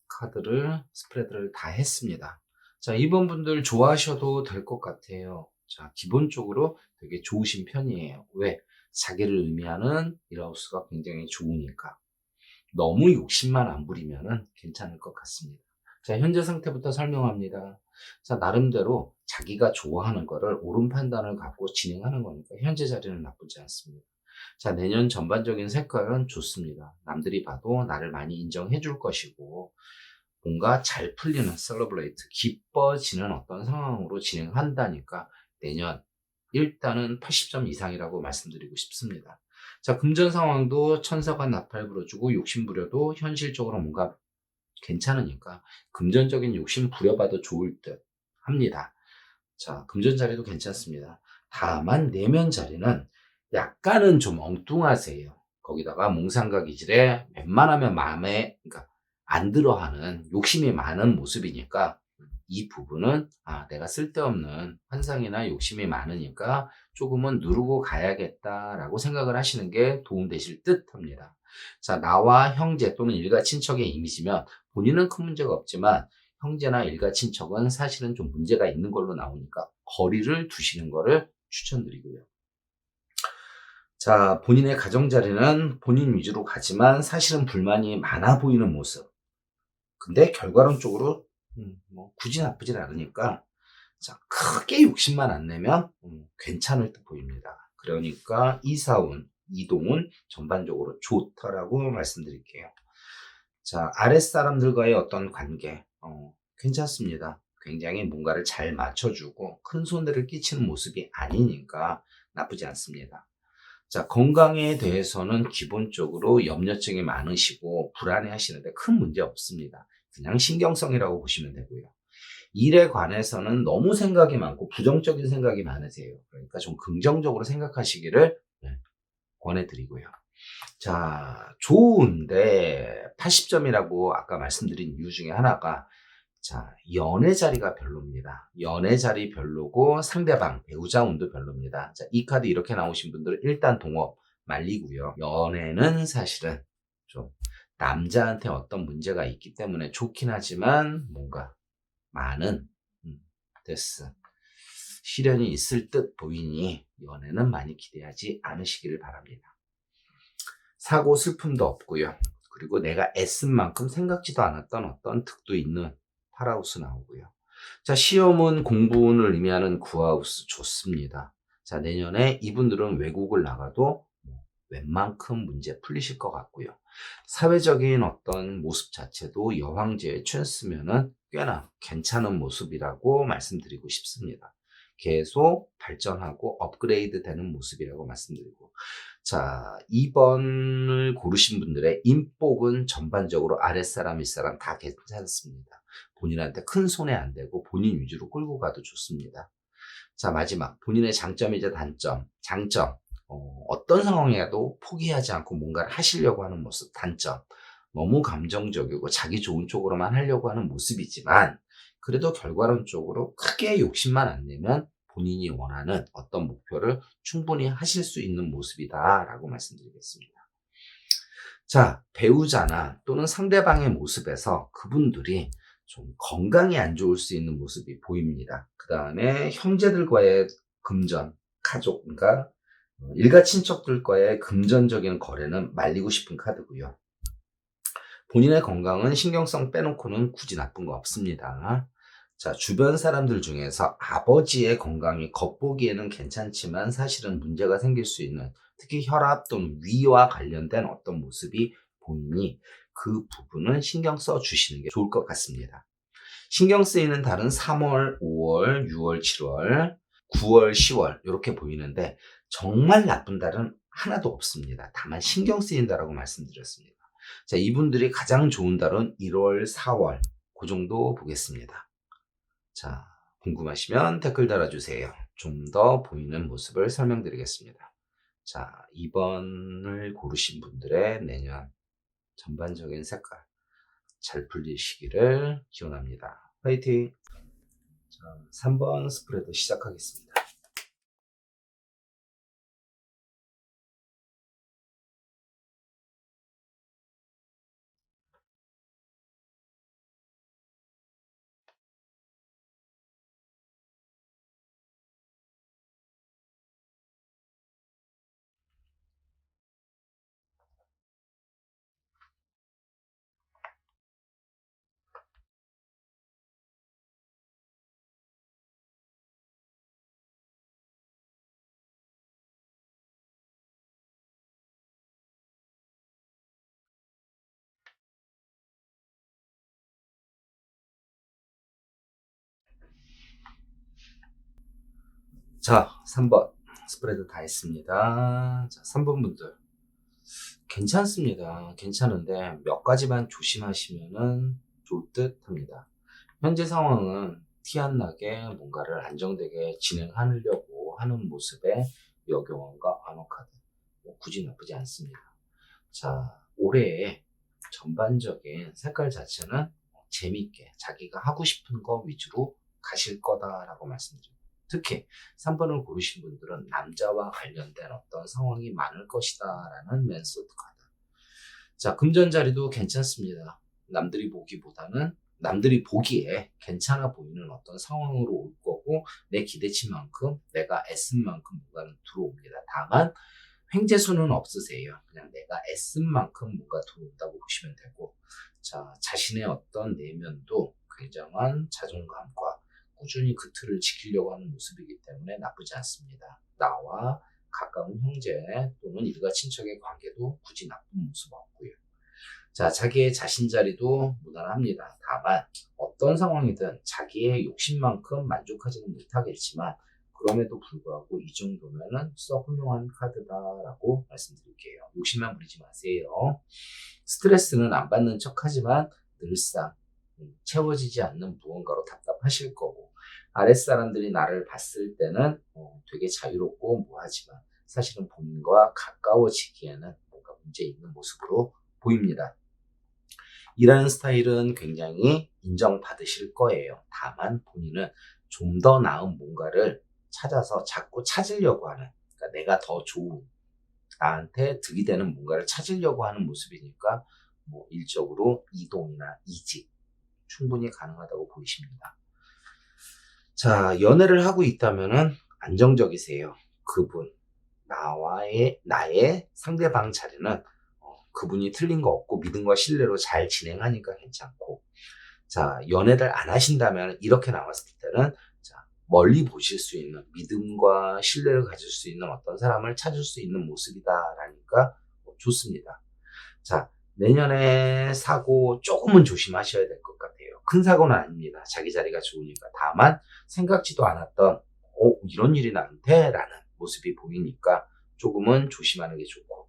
카드를, 스프레드를 다 했습니다. 자, 2번 분들 좋아하셔도 될 것 같아요. 자, 기본적으로 되게 좋으신 편이에요. 왜? 자기를 의미하는 일하우스가 굉장히 좋으니까. 너무 욕심만 안 부리면은 괜찮을 것 같습니다. 자, 현재 상태부터 설명합니다. 자, 나름대로 자기가 좋아하는 거를 옳은 판단을 갖고 진행하는 거니까 현재 자리는 나쁘지 않습니다. 자, 내년 전반적인 색깔은 좋습니다. 남들이 봐도 나를 많이 인정해 줄 것이고, 뭔가 잘 풀리는 셀러브레이트, 기뻐지는 어떤 상황으로 진행한다니까 내년 일단은 80점 이상이라고 말씀드리고 싶습니다. 자, 금전 상황도 천사가 나팔 불어주고 욕심 부려도 현실적으로 뭔가 괜찮으니까 금전적인 욕심 부려봐도 좋을 듯 합니다. 자, 금전 자리도 괜찮습니다. 다만 내면 자리는 약간은 좀 엉뚱하세요. 거기다가 몽상가 기질에 웬만하면 마음에 그러니까 안 들어하는 욕심이 많은 모습이니까 이 부분은 내가 쓸데없는 환상이나 욕심이 많으니까 조금은 누르고 가야겠다라고 생각을 하시는 게 도움되실 듯 합니다. 자, 나와 형제 또는 일가 친척의 이미지면 본인은 큰 문제가 없지만 형제나 일가 친척은 사실은 좀 문제가 있는 걸로 나오니까 거리를 두시는 거를 추천드리고요. 자, 본인의 가정자리는 본인 위주로 가지만 사실은 불만이 많아 보이는 모습. 근데 결과론적으로 뭐 굳이 나쁘진 않으니까 자, 크게 욕심만 안 내면 괜찮을 듯 보입니다. 그러니까 이사운, 이동은 전반적으로 좋다라고 말씀드릴게요. 자, 아랫사람들과의 어떤 관계, 괜찮습니다. 굉장히 뭔가를 잘 맞춰주고 큰 손해를 끼치는 모습이 아니니까 나쁘지 않습니다. 자, 건강에 대해서는 기본적으로 염려증이 많으시고 불안해 하시는데 큰 문제 없습니다. 그냥 신경성이라고 보시면 되고요. 일에 관해서는 너무 생각이 많고 부정적인 생각이 많으세요. 그러니까 좀 긍정적으로 생각하시기를 권해드리고요. 자, 좋은데 80점이라고 아까 말씀드린 이유 중에 하나가 자, 연애 자리가 별로입니다. 연애 자리 별로고 상대방, 배우자 운도 별로입니다. 자, 이 카드 이렇게 나오신 분들은 일단 동업 말리고요. 연애는 사실은 좀 남자한테 어떤 문제가 있기 때문에 좋긴 하지만 뭔가 많은 데스 시련이 있을 듯 보이니 연애는 많이 기대하지 않으시기를 바랍니다. 사고 슬픔도 없고요. 그리고 내가 애쓴 만큼 생각지도 않았던 어떤 득도 있는 파라우스 나오고요. 자, 시험은 공부운을 의미하는 구하우스 좋습니다. 자, 내년에 이분들은 외국을 나가도 웬만큼 문제 풀리실 것 같고요. 사회적인 어떤 모습 자체도 여황제에 취했으면은 꽤나 괜찮은 모습이라고 말씀드리고 싶습니다. 계속 발전하고 업그레이드 되는 모습이라고 말씀드리고. 자, 2번을 고르신 분들의 인복은 전반적으로 아랫사람, 윗사람 다 괜찮습니다. 본인한테 큰 손해 안 되고 본인 위주로 끌고 가도 좋습니다. 자, 마지막 본인의 장점이자 단점, 장점. 어떤 상황이라도 포기하지 않고 뭔가를 하시려고 하는 모습, 단점. 너무 감정적이고 자기 좋은 쪽으로만 하려고 하는 모습이지만 그래도 결과론적으로 크게 욕심만 안 내면 본인이 원하는 어떤 목표를 충분히 하실 수 있는 모습이다라고 말씀드리겠습니다. 자, 배우자나 또는 상대방의 모습에서 그분들이 좀 건강이 안 좋을 수 있는 모습이 보입니다. 그 다음에 형제들과의 금전, 가족, 그러니까 일가 친척들과의 금전적인 거래는 말리고 싶은 카드고요. 본인의 건강은 신경성 빼놓고는 굳이 나쁜 거 없습니다. 자, 주변 사람들 중에서 아버지의 건강이 겉보기에는 괜찮지만 사실은 문제가 생길 수 있는 특히 혈압 또는 위와 관련된 어떤 모습이 보이니 그 부분은 신경 써 주시는 게 좋을 것 같습니다. 신경 쓰이는 달은 3월, 5월, 6월, 7월, 9월, 10월 이렇게 보이는데 정말 나쁜 달은 하나도 없습니다. 다만 신경 쓰인다라고 말씀드렸습니다. 자, 이분들이 가장 좋은 달은 1월, 4월 그 정도 보겠습니다. 자, 궁금하시면 댓글 달아주세요. 좀 더 보이는 모습을 설명드리겠습니다. 자, 2번을 고르신 분들의 내년 전반적인 색깔 잘 풀리시기를 기원합니다. 화이팅! 자, 3번 스프레드 시작하겠습니다. 자, 3번. 스프레드 다 했습니다. 자, 3번 분들. 괜찮습니다. 괜찮은데 몇 가지만 조심하시면은 좋을 듯 합니다. 현재 상황은 티 안 나게 뭔가를 안정되게 진행하려고 하는 모습의 여교원과 아노카드. 뭐 굳이 나쁘지 않습니다. 자, 올해의 전반적인 색깔 자체는 재밌게 자기가 하고 싶은 거 위주로 가실 거다라고 말씀드립니다. 특히 3번을 고르신 분들은 남자와 관련된 어떤 상황이 많을 것이다 라는 맨소드 카드. 자, 금전 자리도 괜찮습니다. 남들이 보기에 괜찮아 보이는 어떤 상황으로 올 거고 내 기대치만큼 내가 애쓴 만큼 뭔가는 들어옵니다. 다만 횡재수는 없으세요. 그냥 내가 애쓴 만큼 뭔가 들어온다고 보시면 되고, 자, 자신의 어떤 내면도 굉장한 자존감과 꾸준히 그 틀을 지키려고 하는 모습이기 때문에 나쁘지 않습니다. 나와 가까운 형제 또는 일가 친척의 관계도 굳이 나쁜 모습 없고요. 자, 자기의 자신 자리도 무난합니다. 다만 어떤 상황이든 자기의 욕심만큼 만족하지는 못하겠지만 그럼에도 불구하고 이 정도면은 썩 훌륭한 카드다라고 말씀드릴게요. 욕심만 부리지 마세요. 스트레스는 안 받는 척하지만 늘상 채워지지 않는 무언가로 답답하실 거고 아랫사람들이 나를 봤을 때는 되게 자유롭고 뭐하지만 사실은 본인과 가까워지기에는 뭔가 문제 있는 모습으로 보입니다. 일하는 스타일은 굉장히 인정받으실 거예요. 다만 본인은 좀 더 나은 뭔가를 찾아서 자꾸 찾으려고 하는, 그러니까 내가 더 좋은, 나한테 득이 되는 뭔가를 찾으려고 하는 모습이니까 뭐 일적으로 이동이나 이직 충분히 가능하다고 보이십니다. 자, 연애를 하고 있다면은 안정적이세요. 그분, 나의 상대방 자리는 그분이 틀린 거 없고 믿음과 신뢰로 잘 진행하니까 괜찮고, 자, 연애를 안 하신다면 이렇게 나왔을 때는 자, 멀리 보실 수 있는 믿음과 신뢰를 가질 수 있는 어떤 사람을 찾을 수 있는 모습이다라니까 좋습니다. 자, 내년에 사고 조금은 조심하셔야 될 것 같아요. 큰 사고는 아닙니다. 자기 자리가 좋으니까. 다만 생각지도 않았던 이런 일이 나한테 라는 모습이 보이니까 조금은 조심하는 게 좋고,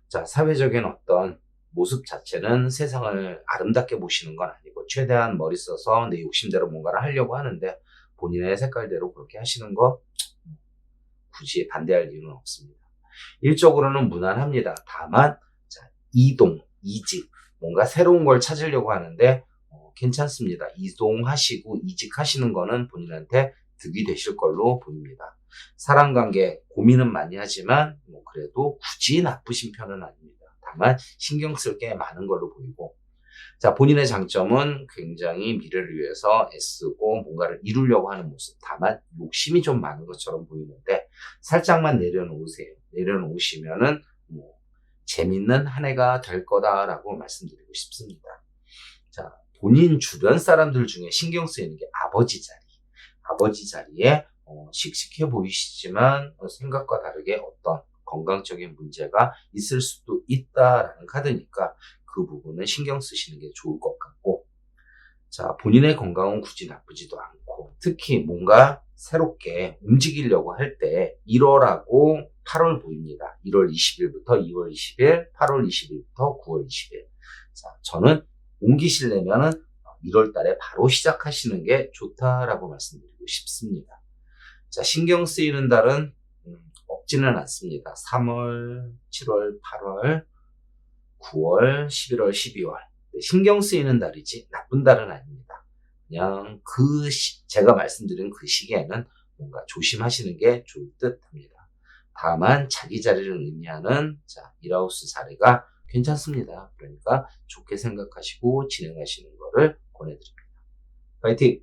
자, 사회적인 어떤 모습 자체는 세상을 아름답게 보시는 건 아니고 최대한 머리 써서 내 욕심대로 뭔가를 하려고 하는데 본인의 색깔대로 그렇게 하시는 거 굳이 반대할 이유는 없습니다. 일적으로는 무난합니다. 다만 자, 이동, 이직, 뭔가 새로운 걸 찾으려고 하는데 괜찮습니다. 이동하시고 이직하시는 거는 본인한테 득이 되실 걸로 보입니다. 사람관계 고민은 많이 하지만 뭐 그래도 굳이 나쁘신 편은 아닙니다. 다만 신경 쓸 게 많은 걸로 보이고, 자, 본인의 장점은 굉장히 미래를 위해서 애쓰고 뭔가를 이루려고 하는 모습. 다만 욕심이 좀 많은 것처럼 보이는데 살짝만 내려놓으세요. 내려놓으시면은 뭐 재밌는 한 해가 될 거다라고 말씀드리고 싶습니다. 자, 본인 주변 사람들 중에 신경 쓰이는 게 아버지 자리. 아버지 자리에 씩씩해 보이시지만 생각과 다르게 어떤 건강적인 문제가 있을 수도 있다라는 카드니까 그 부분은 신경 쓰시는 게 좋을 것 같고, 자, 본인의 건강은 굳이 나쁘지도 않고 특히 뭔가 새롭게 움직이려고 할 때 1월하고 8월 보입니다. 1월 20일부터 2월 20일, 8월 20일부터 9월 20일. 자, 저는 옮기시려면은 1월 달에 바로 시작하시는 게 좋다라고 말씀드리고 싶습니다. 자, 신경 쓰이는 달은 없지는 않습니다. 3월, 7월, 8월, 9월, 11월, 12월. 신경 쓰이는 달이지 나쁜 달은 아닙니다. 그냥 제가 말씀드린 그 시기에는 뭔가 조심하시는 게 좋을 듯 합니다. 다만 자기 자리를 의미하는 자, 1하우스 자리가 괜찮습니다. 그러니까 좋게 생각하시고 진행하시는 거를 권해드립니다. 파이팅!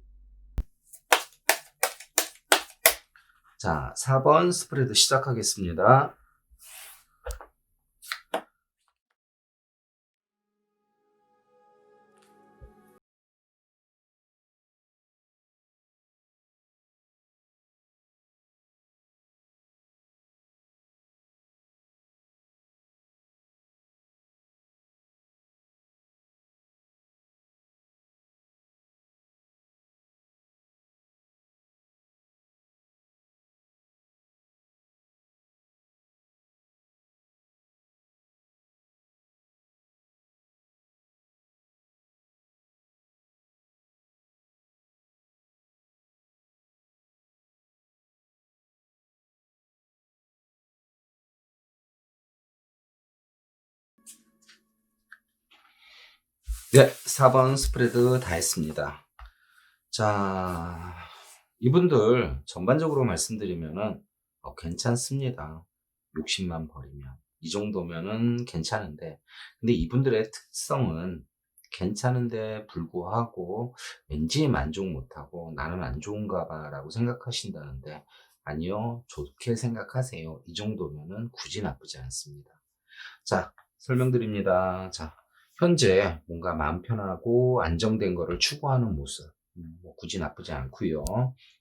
자, 4번 스프레드 시작하겠습니다. 네, 4번 스프레드 다 했습니다. 자, 이분들 전반적으로 말씀드리면은 괜찮습니다. 욕심만 버리면. 이 정도면은 괜찮은데, 근데 이분들의 특성은 괜찮은데 불구하고 왠지 만족 못하고 나는 안 좋은가 봐라고 생각하신다는데, 아니요, 좋게 생각하세요. 이 정도면은 굳이 나쁘지 않습니다. 자, 설명드립니다. 자, 현재 뭔가 마음 편하고 안정된 거를 추구하는 모습. 뭐 굳이 나쁘지 않고요.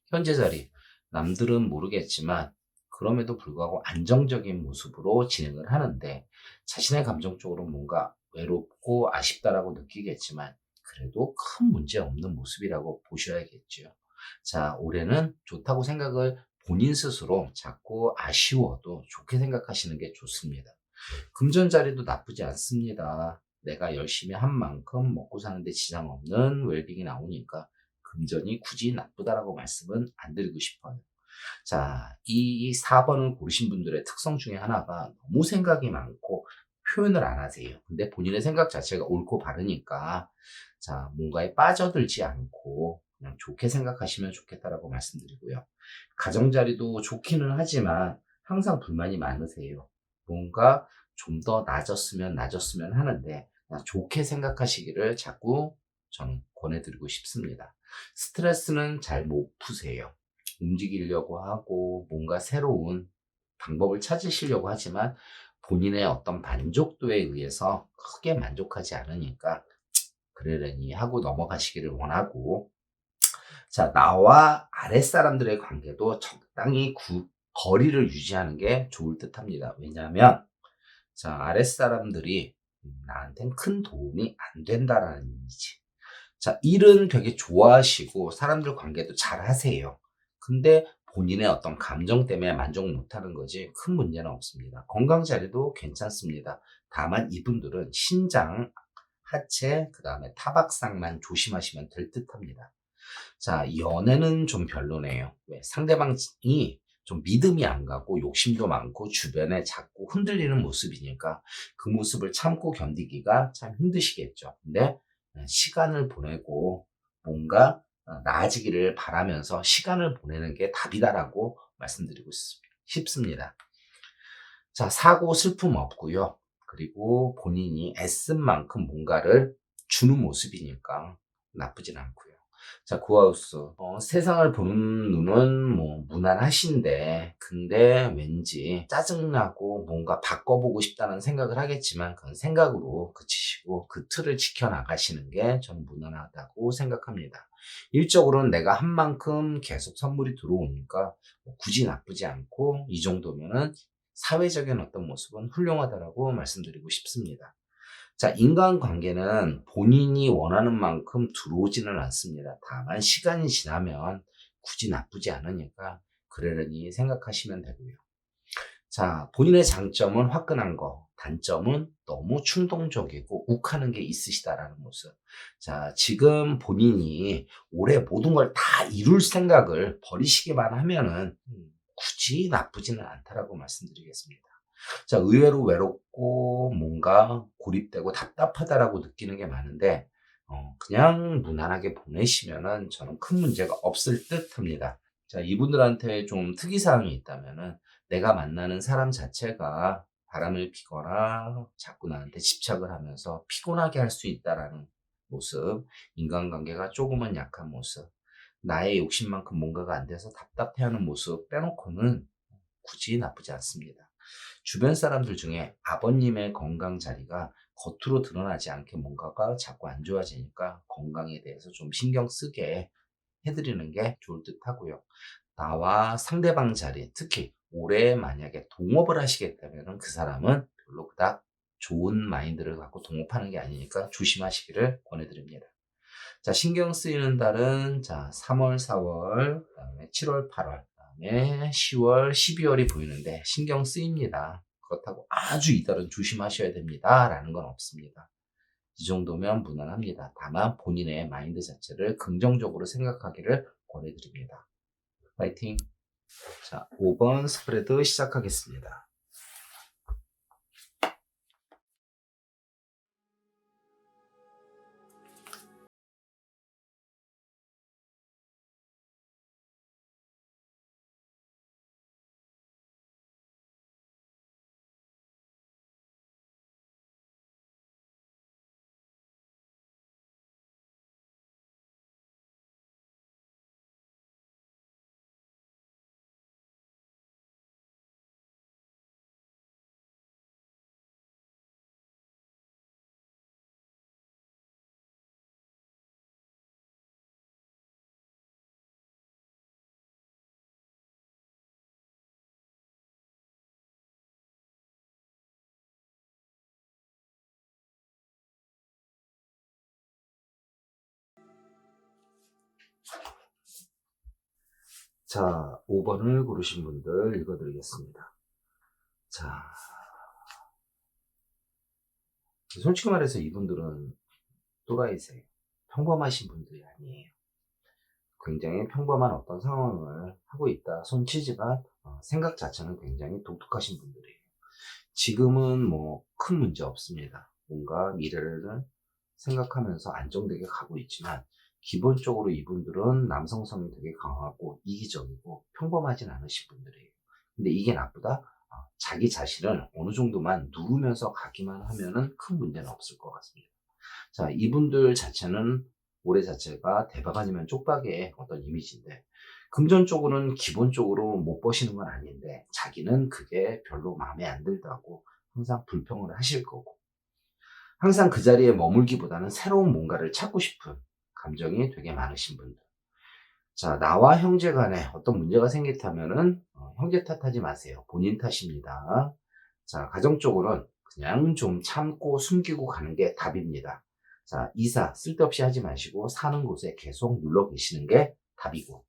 현재 자리. 남들은 모르겠지만 그럼에도 불구하고 안정적인 모습으로 진행을 하는데 자신의 감정적으로 뭔가 외롭고 아쉽다라고 느끼겠지만 그래도 큰 문제 없는 모습이라고 보셔야겠죠. 자, 올해는 좋다고 생각을 본인 스스로 자꾸 아쉬워도 좋게 생각하시는 게 좋습니다. 금전 자리도 나쁘지 않습니다. 내가 열심히 한 만큼 먹고 사는데 지장 없는 웰빙이 나오니까 금전이 굳이 나쁘다라고 말씀은 안 드리고 싶어요. 자, 이 4번을 고르신 분들의 특성 중에 하나가 너무 생각이 많고 표현을 안 하세요. 근데 본인의 생각 자체가 옳고 바르니까 자, 뭔가에 빠져들지 않고 그냥 좋게 생각하시면 좋겠다라고 말씀드리고요. 가정자리도 좋기는 하지만 항상 불만이 많으세요. 뭔가 좀 더 나아졌으면 하는데 그냥 좋게 생각하시기를 자꾸 저는 권해드리고 싶습니다. 스트레스는 잘 못 푸세요. 움직이려고 하고 뭔가 새로운 방법을 찾으시려고 하지만 본인의 어떤 만족도에 의해서 크게 만족하지 않으니까 그러려니 하고 넘어가시기를 원하고 자, 나와 아랫사람들의 관계도 적당히 거리를 유지하는 게 좋을 듯 합니다. 왜냐하면 자, 아랫사람들이 나한텐 큰 도움이 안 된다라는 이미지. 자, 일은 되게 좋아하시고 사람들 관계도 잘 하세요. 근데 본인의 어떤 감정 때문에 만족 못하는 거지 큰 문제는 없습니다. 건강 자리도 괜찮습니다. 다만 이분들은 신장, 하체, 그 다음에 타박상만 조심하시면 될 듯합니다. 자, 연애는 좀 별로네요. 왜? 상대방이 좀 믿음이 안 가고 욕심도 많고 주변에 자꾸 흔들리는 모습이니까 그 모습을 참고 견디기가 참 힘드시겠죠. 근데 시간을 보내고 뭔가 나아지기를 바라면서 시간을 보내는 게 답이다라고 말씀드리고 싶습니다. 자, 사고 슬픔 없고요. 그리고 본인이 애쓴 만큼 뭔가를 주는 모습이니까 나쁘진 않고요. 자, 구하우스. 세상을 보는 눈은 뭐 무난하신데, 근데 왠지 짜증나고 뭔가 바꿔보고 싶다는 생각을 하겠지만, 그건 생각으로 그치시고 그 틀을 지켜나가시는 게 저는 무난하다고 생각합니다. 일적으로는 내가 한 만큼 계속 선물이 들어오니까 뭐 굳이 나쁘지 않고, 이 정도면은 사회적인 어떤 모습은 훌륭하다라고 말씀드리고 싶습니다. 자, 인간관계는 본인이 원하는 만큼 들어오지는 않습니다. 다만 시간이 지나면 굳이 나쁘지 않으니까 그러려니 생각하시면 되고요. 자, 본인의 장점은 화끈한 거, 단점은 너무 충동적이고 욱하는 게 있으시다라는 모습. 자, 지금 본인이 올해 모든 걸 다 이룰 생각을 버리시기만 하면은 굳이 나쁘지는 않다라고 말씀드리겠습니다. 자, 의외로 외롭고 뭔가 고립되고 답답하다라고 느끼는 게 많은데, 그냥 무난하게 보내시면은 저는 큰 문제가 없을 듯 합니다. 자, 이분들한테 좀 특이사항이 있다면은 내가 만나는 사람 자체가 바람을 피거나 자꾸 나한테 집착을 하면서 피곤하게 할 수 있다라는 모습, 인간관계가 조금은 약한 모습, 나의 욕심만큼 뭔가가 안 돼서 답답해하는 모습 빼놓고는 굳이 나쁘지 않습니다. 주변 사람들 중에 아버님의 건강 자리가 겉으로 드러나지 않게 뭔가가 자꾸 안 좋아지니까 건강에 대해서 좀 신경 쓰게 해드리는 게 좋을 듯 하고요. 나와 상대방 자리, 특히 올해 만약에 동업을 하시겠다면 그 사람은 별로 그닥 좋은 마인드를 갖고 동업하는 게 아니니까 조심하시기를 권해드립니다. 자, 신경 쓰이는 달은 자, 3월, 4월, 그다음에 7월, 8월, 그다음에 10월, 12월이 보이는데 신경 쓰입니다. 그렇다고 아주 이달은 조심하셔야 됩니다라는 건 없습니다. 이 정도면 무난합니다. 다만 본인의 마인드 자체를 긍정적으로 생각하기를 권해드립니다. 파이팅! 자, 5번 스프레드 시작하겠습니다. 자, 5번을 고르신 분들 읽어드리겠습니다. 자, 솔직히 말해서 이분들은 또라이세요. 평범하신 분들이 아니에요. 굉장히 평범한 어떤 상황을 하고 있다 손치지만 생각 자체는 굉장히 독특하신 분들이에요. 지금은 뭐 큰 문제 없습니다. 뭔가 미래를 생각하면서 안정되게 가고 있지만 기본적으로 이분들은 남성성이 되게 강하고 이기적이고 평범하진 않으신 분들이에요. 근데 이게 나쁘다? 자기 자신을 어느 정도만 누르면서 가기만 하면은 큰 문제는 없을 것 같습니다. 자, 이분들 자체는 올해 자체가 대박 아니면 쪽박의 어떤 이미지인데 금전적으로는 기본적으로 못 버시는 건 아닌데 자기는 그게 별로 마음에 안 들다고 항상 불평을 하실 거고 항상 그 자리에 머물기보다는 새로운 뭔가를 찾고 싶은 감정이 되게 많으신 분들. 자, 나와 형제 간에 어떤 문제가 생겼다면은 형제 탓하지 마세요. 본인 탓입니다. 자, 가정적으로는 그냥 좀 참고 숨기고 가는 게 답입니다. 자, 이사 쓸데없이 하지 마시고 사는 곳에 계속 눌러 계시는 게 답이고.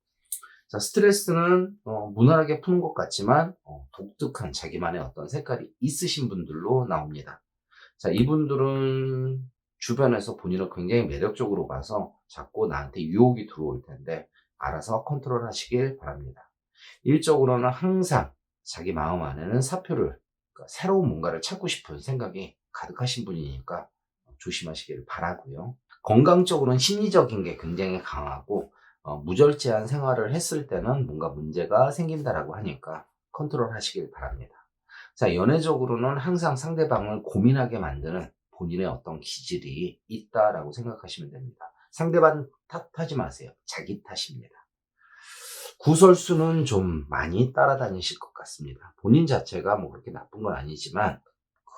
자, 스트레스는 무난하게 푸는 것 같지만 독특한 자기만의 어떤 색깔이 있으신 분들로 나옵니다. 자, 이분들은 주변에서 본인을 굉장히 매력적으로 봐서 자꾸 나한테 유혹이 들어올 텐데 알아서 컨트롤 하시길 바랍니다. 일적으로는 항상 자기 마음 안에는 사표를, 그러니까 새로운 뭔가를 찾고 싶은 생각이 가득하신 분이니까 조심하시길 바라고요. 건강적으로는 심리적인 게 굉장히 강하고 무절제한 생활을 했을 때는 뭔가 문제가 생긴다라고 하니까 컨트롤 하시길 바랍니다. 자, 연애적으로는 항상 상대방을 고민하게 만드는 본인의 어떤 기질이 있다라고 생각하시면 됩니다. 상대방 탓하지 마세요. 자기 탓입니다. 구설수는 좀 많이 따라다니실 것 같습니다. 본인 자체가 뭐 그렇게 나쁜 건 아니지만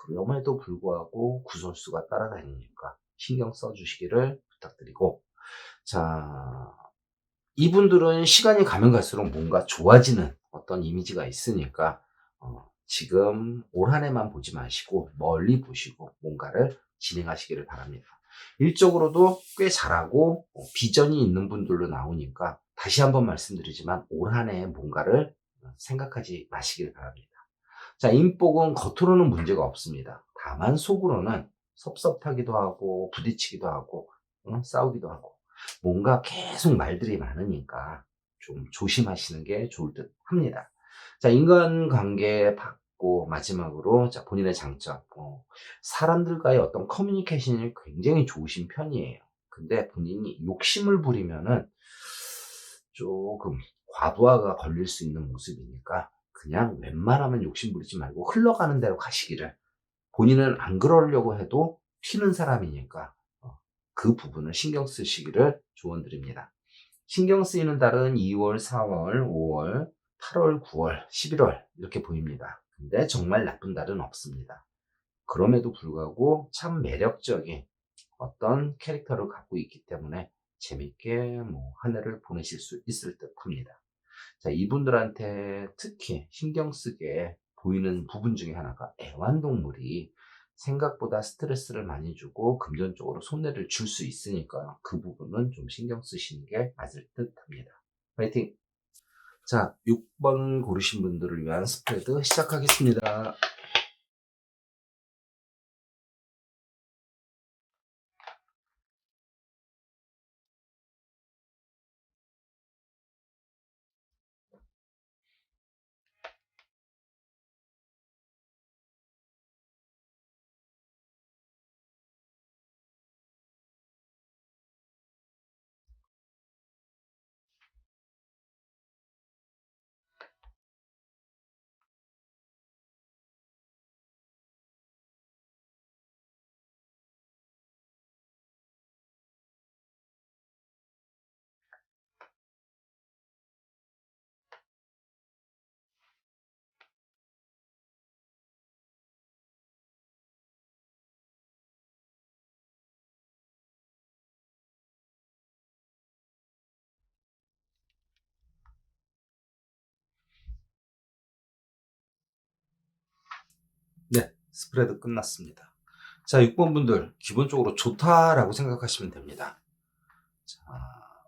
그럼에도 불구하고 구설수가 따라다니니까 신경 써주시기를 부탁드리고 자, 이분들은 시간이 가면 갈수록 뭔가 좋아지는 어떤 이미지가 있으니까 지금 올 한 해만 보지 마시고 멀리 보시고 뭔가를 진행하시기를 바랍니다. 일적으로도 꽤 잘하고 비전이 있는 분들로 나오니까 다시 한번 말씀드리지만 올 한 해에 뭔가를 생각하지 마시길 바랍니다. 자, 인복은 겉으로는 문제가 없습니다. 다만 속으로는 섭섭하기도 하고 부딪히기도 하고 싸우기도 하고 뭔가 계속 말들이 많으니까 좀 조심하시는 게 좋을 듯 합니다. 자, 인간관계 받고 마지막으로 자, 본인의 장점. 사람들과의 어떤 커뮤니케이션이 굉장히 좋으신 편이에요. 근데 본인이 욕심을 부리면은 조금 과부하가 걸릴 수 있는 모습이니까 그냥 웬만하면 욕심 부리지 말고 흘러가는 대로 가시기를. 본인은 안 그러려고 해도 튀는 사람이니까 그 부분을 신경 쓰시기를 조언드립니다. 신경 쓰이는 달은 2월, 4월, 5월, 8월, 9월, 11월 이렇게 보입니다. 근데 정말 나쁜 달은 없습니다. 그럼에도 불구하고 참 매력적인 어떤 캐릭터를 갖고 있기 때문에 재밌게 뭐 한 해를 보내실 수 있을 듯 합니다. 자, 이분들한테 특히 신경 쓰게 보이는 부분 중에 하나가 애완동물이 생각보다 스트레스를 많이 주고 금전적으로 손해를 줄 수 있으니까 그 부분은 좀 신경 쓰시는 게 맞을 듯 합니다. 파이팅! 자, 6번 고르신 분들을 위한 스프레드 시작하겠습니다. 네, 스프레드 끝났습니다. 자, 6번 분들 기본적으로 좋다라고 생각하시면 됩니다. 자,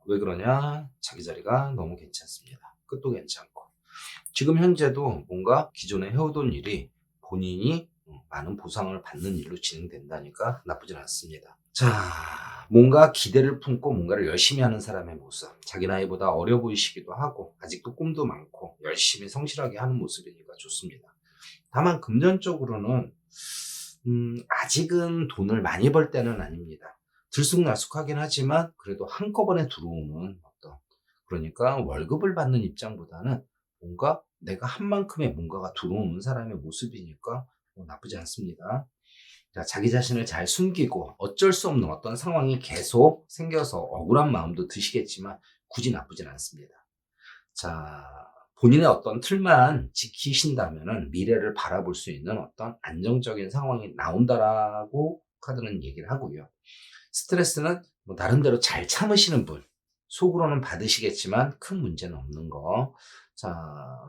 왜 그러냐? 자기 자리가 너무 괜찮습니다. 끝도 괜찮고. 지금 현재도 뭔가 기존에 해오던 일이 본인이 많은 보상을 받는 일로 진행된다니까 나쁘진 않습니다. 자, 뭔가 기대를 품고 뭔가를 열심히 하는 사람의 모습. 자기 나이보다 어려 보이시기도 하고 아직도 꿈도 많고 열심히 성실하게 하는 모습이니까 좋습니다. 다만 금전적으로는 아직은 돈을 많이 벌 때는 아닙니다. 들쑥날쑥하긴 하지만 그래도 한꺼번에 들어오는 어떤, 그러니까 월급을 받는 입장보다는 뭔가 내가 한 만큼의 뭔가가 들어오는 사람의 모습이니까 나쁘지 않습니다. 자, 자기 자신을 잘 숨기고 어쩔 수 없는 어떤 상황이 계속 생겨서 억울한 마음도 드시겠지만 굳이 나쁘진 않습니다. 자, 본인의 어떤 틀만 지키신다면은 미래를 바라볼 수 있는 어떤 안정적인 상황이 나온다라고 카드는 얘기를 하고요. 스트레스는 뭐 나름대로 잘 참으시는 분, 속으로는 받으시겠지만 큰 문제는 없는 거. 자,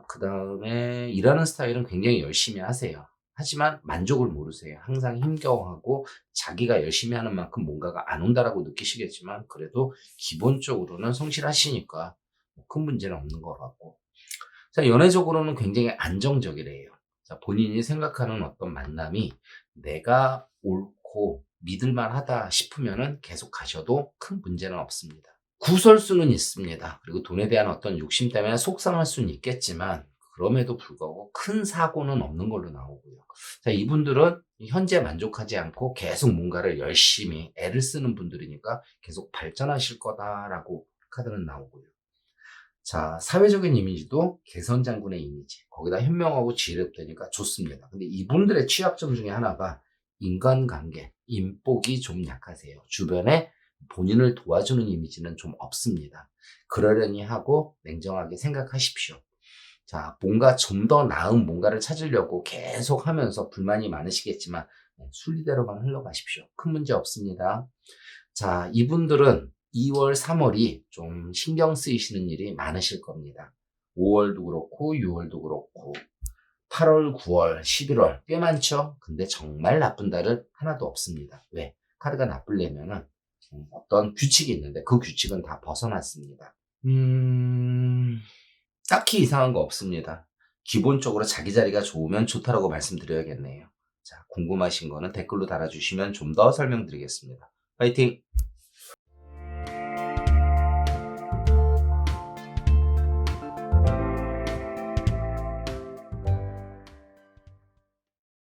그 다음에 일하는 스타일은 굉장히 열심히 하세요. 하지만 만족을 모르세요. 항상 힘겨워하고 자기가 열심히 하는 만큼 뭔가가 안 온다라고 느끼시겠지만 그래도 기본적으로는 성실하시니까 큰 문제는 없는 것 같고. 자, 연애적으로는 굉장히 안정적이래요. 자, 본인이 생각하는 어떤 만남이 내가 옳고 믿을만하다 싶으면은 계속 가셔도 큰 문제는 없습니다. 구설수는 있습니다. 그리고 돈에 대한 어떤 욕심 때문에 속상할 수는 있겠지만 그럼에도 불구하고 큰 사고는 없는 걸로 나오고요. 자, 이분들은 현재 만족하지 않고 계속 뭔가를 열심히 애를 쓰는 분들이니까 계속 발전하실 거다라고 카드는 나오고요. 자, 사회적인 이미지도 개선 장군의 이미지. 거기다 현명하고 지혜롭다니까 좋습니다. 근데 이분들의 취약점 중에 하나가 인간관계, 인복이 좀 약하세요. 주변에 본인을 도와주는 이미지는 좀 없습니다. 그러려니 하고 냉정하게 생각하십시오. 자, 뭔가 좀 더 나은 뭔가를 찾으려고 계속 하면서 불만이 많으시겠지만 순리대로만 흘러가십시오. 큰 문제 없습니다. 자, 이분들은 2월, 3월이 좀 신경 쓰이시는 일이 많으실 겁니다. 5월도 그렇고 6월도 그렇고 8월, 9월, 11월 꽤 많죠? 근데 정말 나쁜 달은 하나도 없습니다. 왜? 카드가 나쁘려면은 어떤 규칙이 있는데 그 규칙은 다 벗어났습니다. 딱히 이상한 거 없습니다. 기본적으로 자기 자리가 좋으면 좋다라고 말씀드려야겠네요. 자, 궁금하신 거는 댓글로 달아주시면 좀 더 설명드리겠습니다. 파이팅!